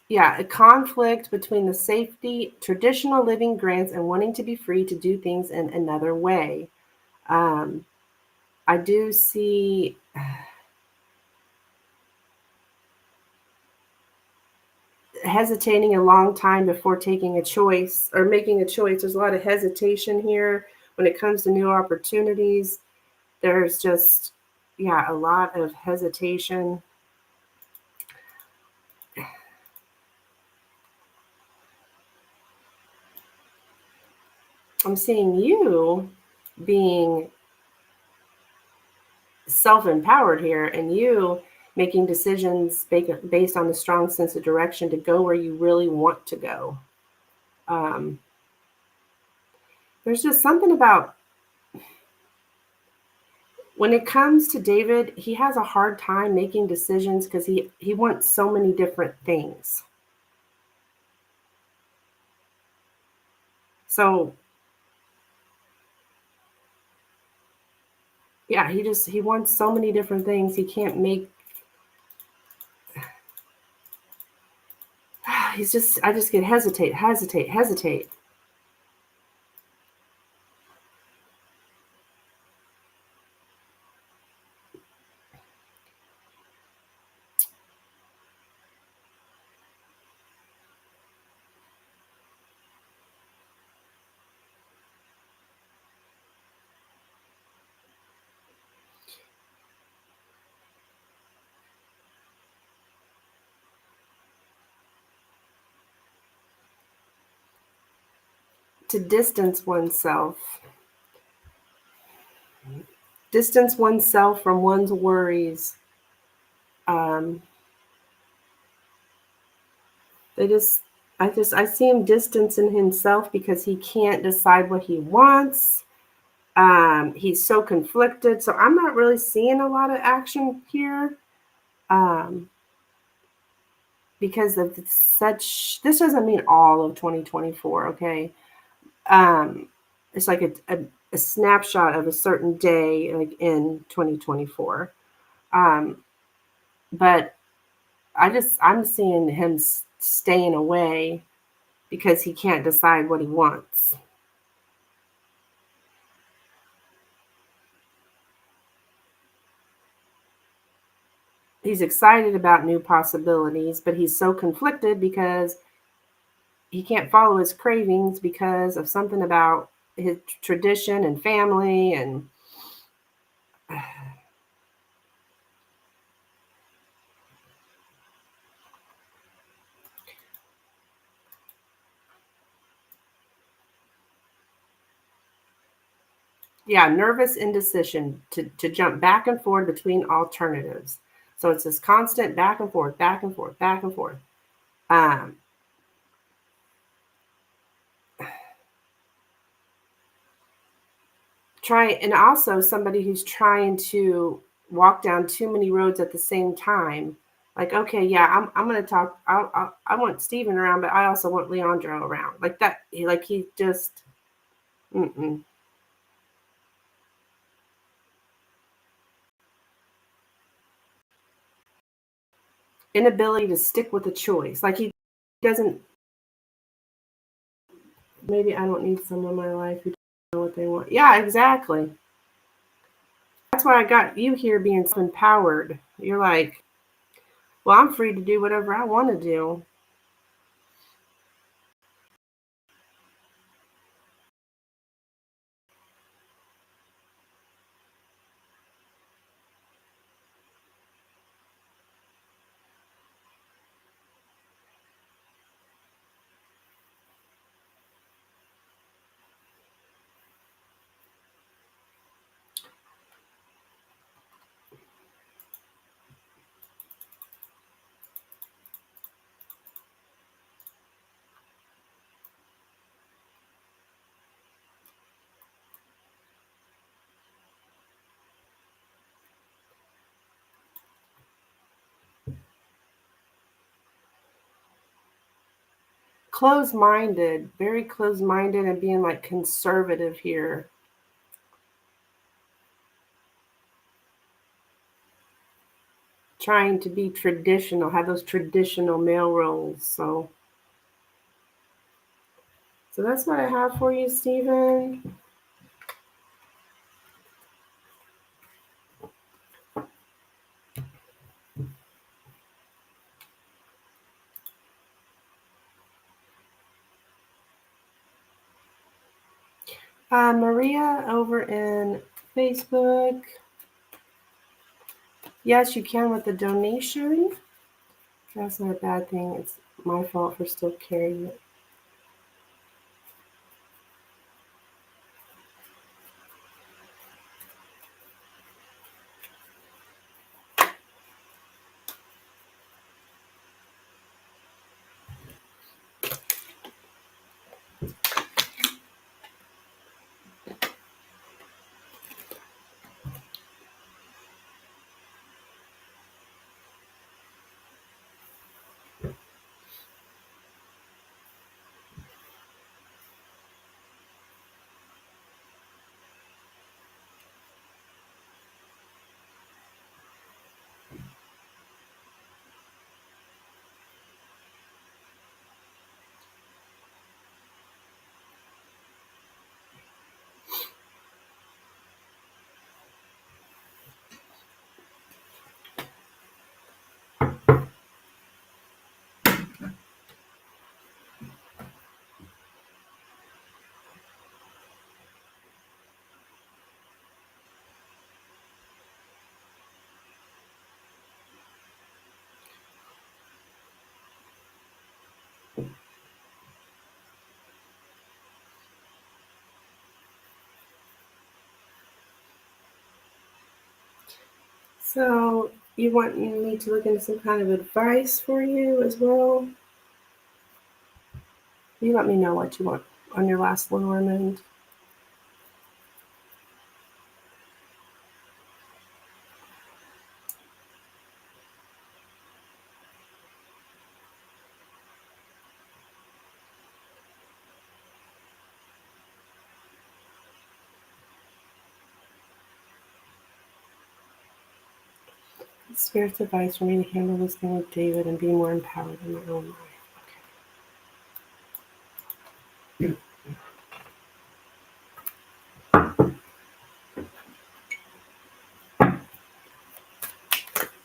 Speaker 1: Yeah, a conflict between the safety, traditional living grants, and wanting to be free to do things in another way. I do see hesitating a long time before taking a choice or making a choice. There's a lot of hesitation here when it comes to new opportunities. There's just, yeah, a lot of hesitation. I'm seeing you being self-empowered here and you making decisions based on a strong sense of direction to go where you really want to go. There's just something about when it comes to David, he has a hard time making decisions because he wants so many different things. So yeah, he wants so many different things. He can't make, I just get hesitate. To distance oneself from one's worries. I see him distancing himself because he can't decide what he wants. He's so conflicted. So I'm not really seeing a lot of action here. because of such, this doesn't mean all of 2024, okay? It's like a snapshot of a certain day, like in 2024. But I'm seeing him staying away because he can't decide what he wants. He's excited about new possibilities, but he's so conflicted because he can't follow his cravings because of something about his tradition and family and yeah, nervous indecision to jump back and forth between alternatives. So it's this constant back and forth, back and forth, back and forth. Um, and also somebody who's trying to walk down too many roads at the same time. Like, okay, yeah, I'm going to talk. I want Steven around, but I also want Leandro around. Like that. He just. Mm-mm. Inability to stick with a choice. Like he doesn't. Maybe I don't need someone in my life who doesn't know what they want. Yeah, exactly. That's why I got you here being so empowered. You're like, well, I'm free to do whatever I want to do. Close-minded, very close-minded, and being like conservative here. Trying to be traditional, have those traditional male roles. So that's what I have for you, Stephen. Maria over in Facebook. Yes, you can with the donation. That's not a bad thing. It's my fault for still carrying it. So you want me to look into some kind of advice for you as well? You let me know what you want on your last Lenormand. Spirit's advice for me to handle this thing with David and be more empowered in my own life.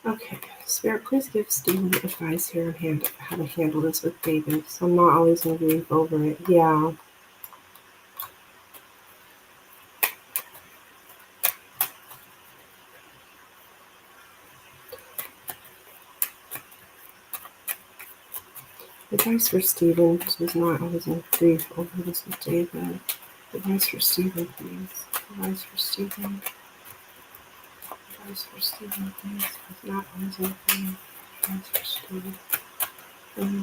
Speaker 1: Okay, Spirit, please give Stephen advice here on how to handle this with David, so I'm not always in grief over it. Yeah. Advice for Stephen, who's not always in grief over this with David. Advice for Stephen, please. Advice for Stephen. Advice for Stephen, please. Who's not always in grief. Advice for Stephen. Please.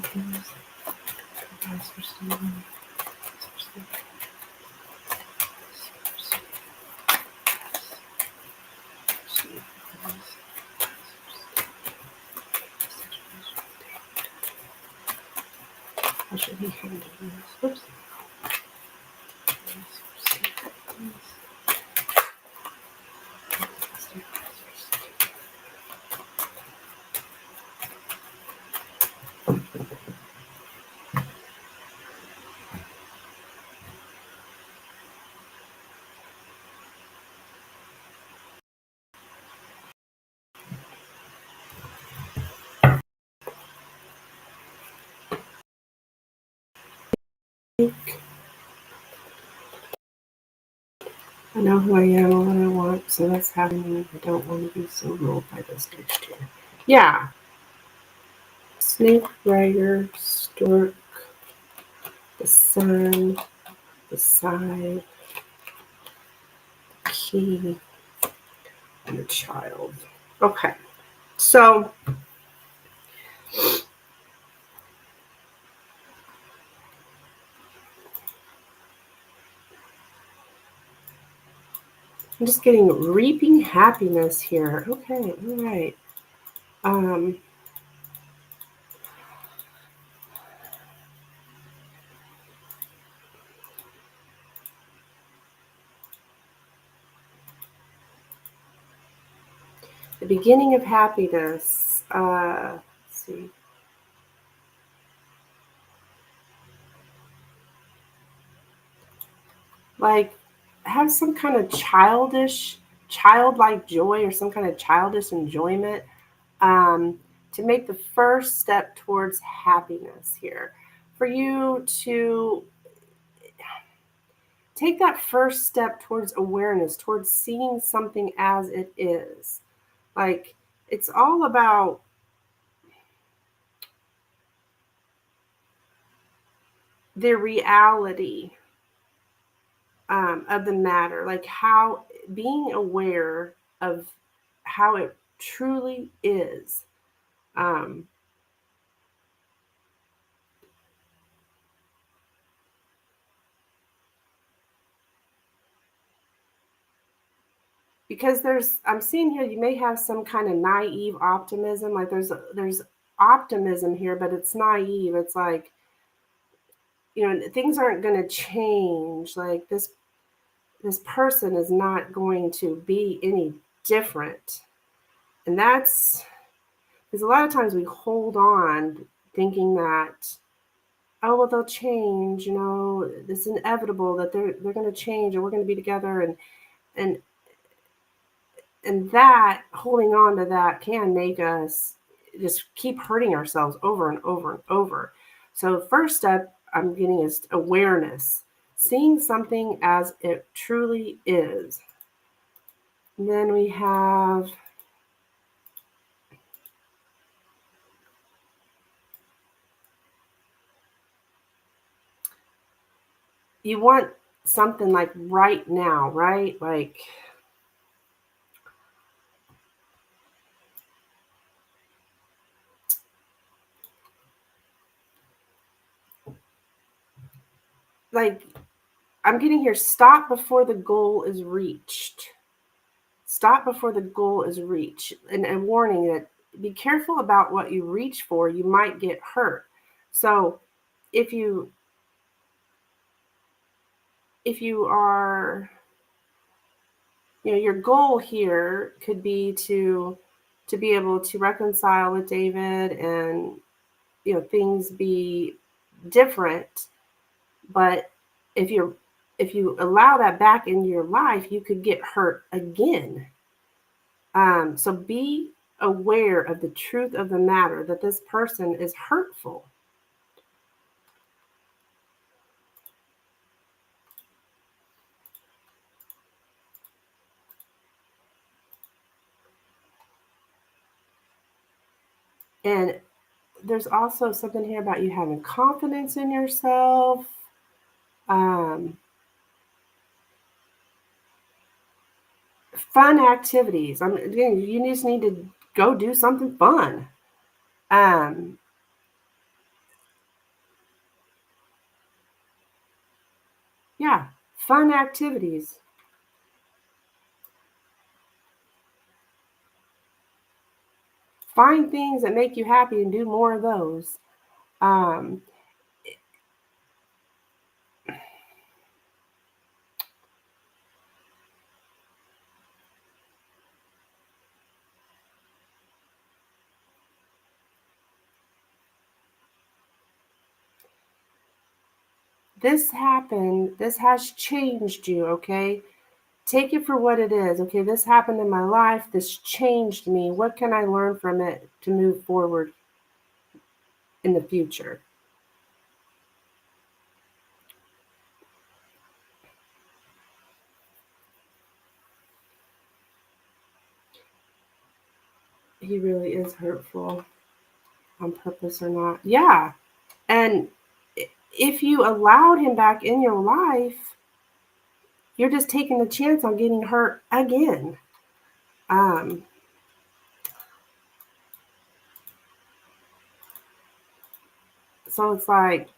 Speaker 1: Advice for Stephen. Advice for Stephen. How should he handle this? Oops. I know who I am and what I want, so that's happening. I don't want to be so ruled by this next year. Yeah. Snake, Rider, Stork, the Sun, the Side, Key, and the Child. Okay. So I'm just getting reaping happiness here. Okay, all right. The beginning of happiness. Let's see. Like, have some kind of childlike joy or some kind of childish enjoyment to make the first step towards happiness here. For you to take that first step towards awareness, towards seeing something as it is. Like, it's all about the reality of the matter, like how being aware of how it truly is. Um, because I'm seeing here you may have some kind of naive optimism. Like there's optimism here, but it's naive. It's like, things aren't going to change. Like this person is not going to be any different. And that's because a lot of times we hold on thinking that, oh, well, they'll change, it's inevitable that they're going to change, or we're going to be together. And that, holding on to that, can make us just keep hurting ourselves over and over and over. So first step I'm getting is awareness, seeing something as it truly is. And then we have you want something like right now, right? Like I'm getting here, stop before the goal is reached. Stop before the goal is reached. And warning that be careful about what you reach for, you might get hurt. So if you are, your goal here could be to to be able to reconcile with David and, things be different. But if you allow that back in your life, you could get hurt again. So be aware of the truth of the matter, that this person is hurtful. And there's also something here about you having confidence in yourself. Um, Fun activities. Again, you just need to go do something fun. Um, yeah, fun activities. Find things that make you happy and do more of those. Um, this happened. This has changed you, okay? Take it for what it is. Okay, this happened in my life. This changed me. What can I learn from it to move forward in the future? He really is hurtful, on purpose or not. Yeah. And if you allowed him back in your life, you're just taking a chance on getting hurt again. Um, so it's like,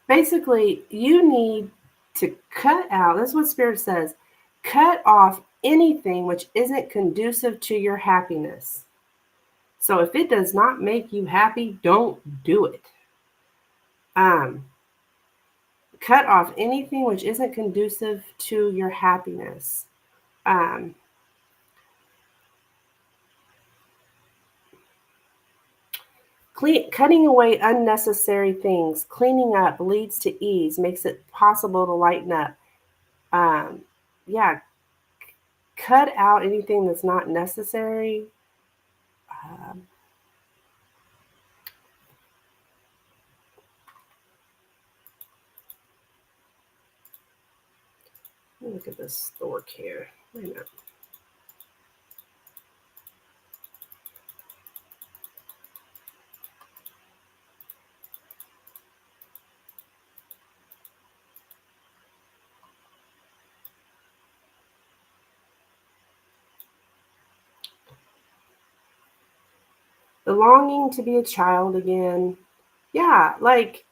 Speaker 1: basically, you need to cut out, that's what Spirit says, cut off anything which isn't conducive to your happiness. So if it does not make you happy, don't do it. Um, Cut off anything which isn't conducive to your happiness. Um, Cutting away unnecessary things, cleaning up leads to ease, makes it possible to lighten up. Um, yeah, cut out anything that's not necessary. Um, Let me look at this stork here. Wait a minute. The longing to be a child again. Yeah, like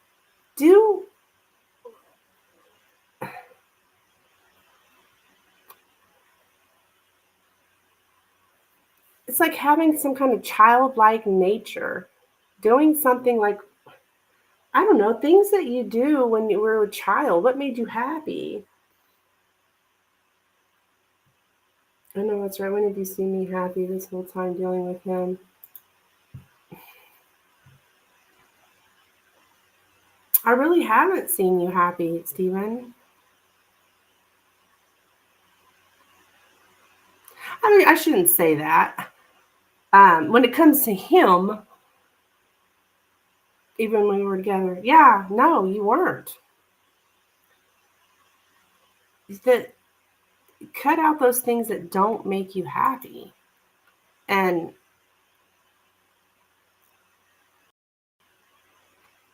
Speaker 1: do it's like having some kind of childlike nature, doing something like, I don't know, things that you do when you were a child. What made you happy? I know that's right. When have you seen me happy this whole time dealing with him? I really haven't seen you happy, Stephen. I mean, I shouldn't say that. When it comes to him, even when we were together, yeah, no, you weren't. That cut out those things that don't make you happy. And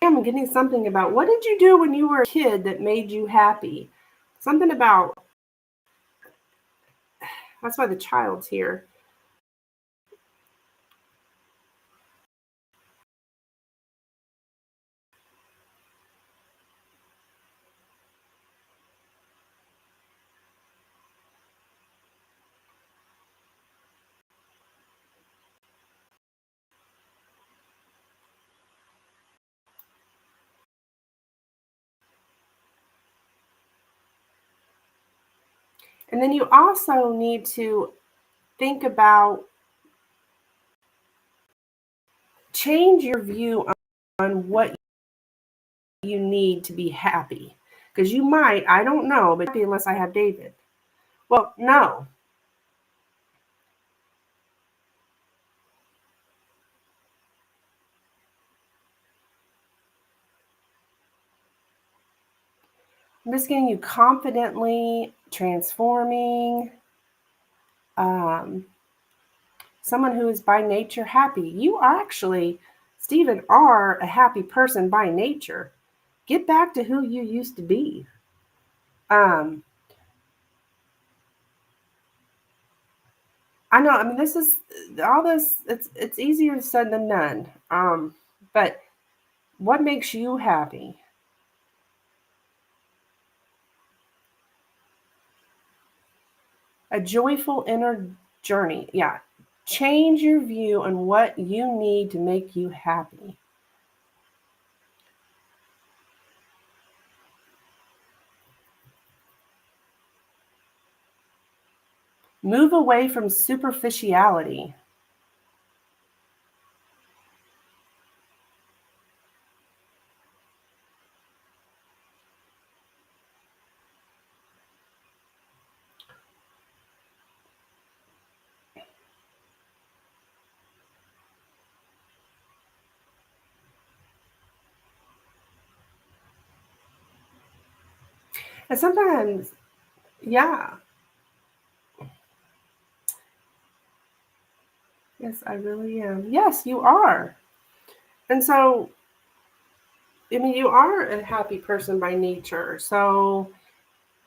Speaker 1: I'm getting something about, what did you do when you were a kid that made you happy? Something about, that's why the child's here. And then you also need to think about change your view on what you need to be happy. Because you might, I don't know, but unless I have David. Well, no. I'm just getting you confidently transforming. Someone who is by nature happy. You are actually, Stephen, are a happy person by nature. Get back to who you used to be. I know. I mean, this is all this. It's easier said than done. But what makes you happy? A joyful inner journey. Yeah. Change your view on what you need to make you happy. Move away from superficiality. And sometimes, yeah. Yes, I really am. Yes, you are. And so, I mean, you are a happy person by nature. So,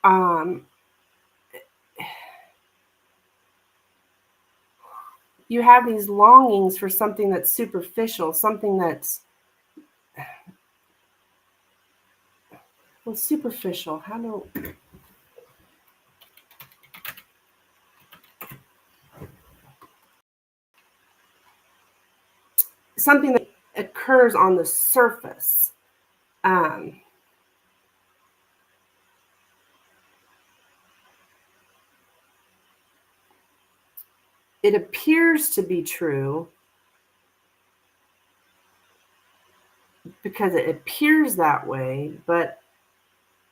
Speaker 1: um, you have these longings for something that's superficial, something that's, well, superficial. How do, something that occurs on the surface. Um, it appears to be true because it appears that way, but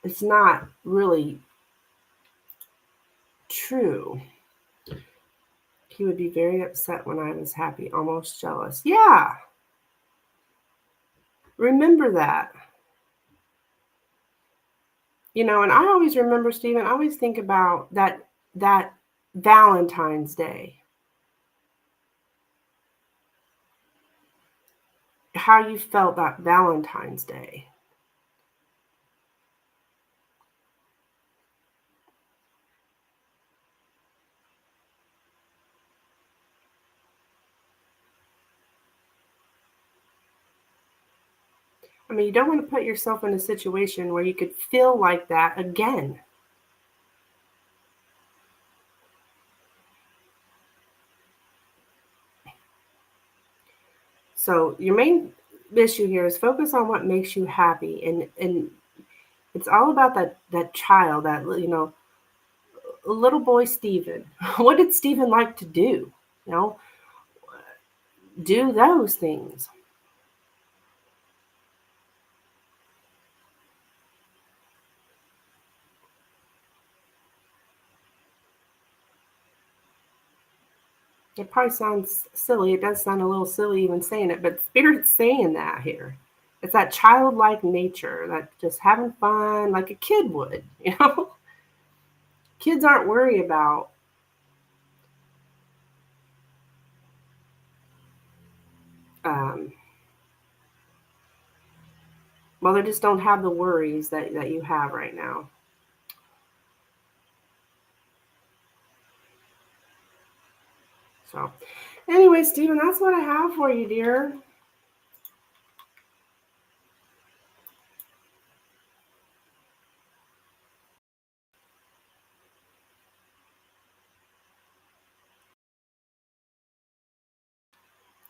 Speaker 1: it's not really true. He would be very upset when I was happy, almost jealous. Yeah, remember that. You know, and I always remember, Stephen, I always think about that Valentine's Day. How you felt that Valentine's Day. I mean, you don't want to put yourself in a situation where you could feel like that again. So your main issue here is focus on what makes you happy, and it's all about that child, that little boy Stephen. What did Stephen like to do? You know, do those things. It probably sounds silly. It does sound a little silly even saying it, but Spirit's saying that here. It's that childlike nature, that just having fun like a kid would, you know? Kids aren't worried about um, well, they just don't have the worries that you have right now. So anyway, Stephen, that's what I have for you, dear.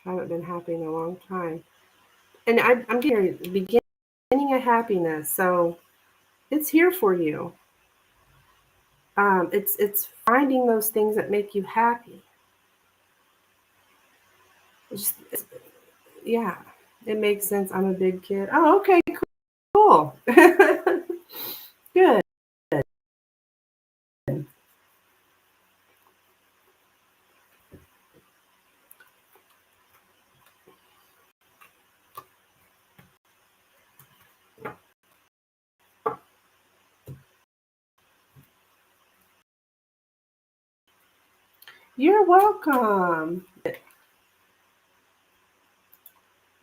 Speaker 1: I haven't been happy in a long time. And I'm getting the beginning of happiness. So it's here for you. It's finding those things that make you happy. Yeah, it makes sense. I'm a big kid. Oh, okay, cool. Good. You're welcome.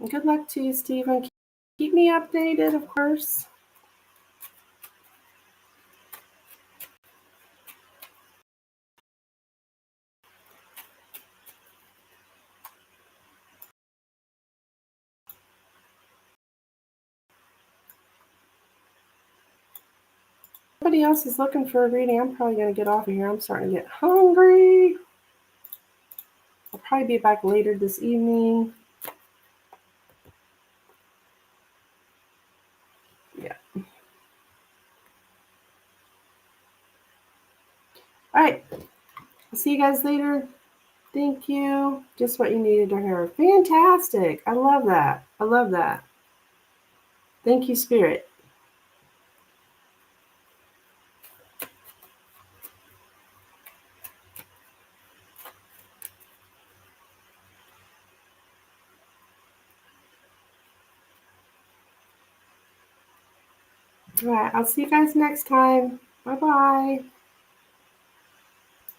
Speaker 1: Good luck to you, Stephen. Keep me updated, of course. Everybody else is looking for a reading. I'm probably going to get off of here. I'm starting to get hungry. I'll probably be back later this evening. Yeah. All right. I'll see you guys later. Thank you. Just what you needed to hear. Fantastic. I love that. I love that. Thank you, Spirit. All right. I'll see you guys next time. Bye-bye.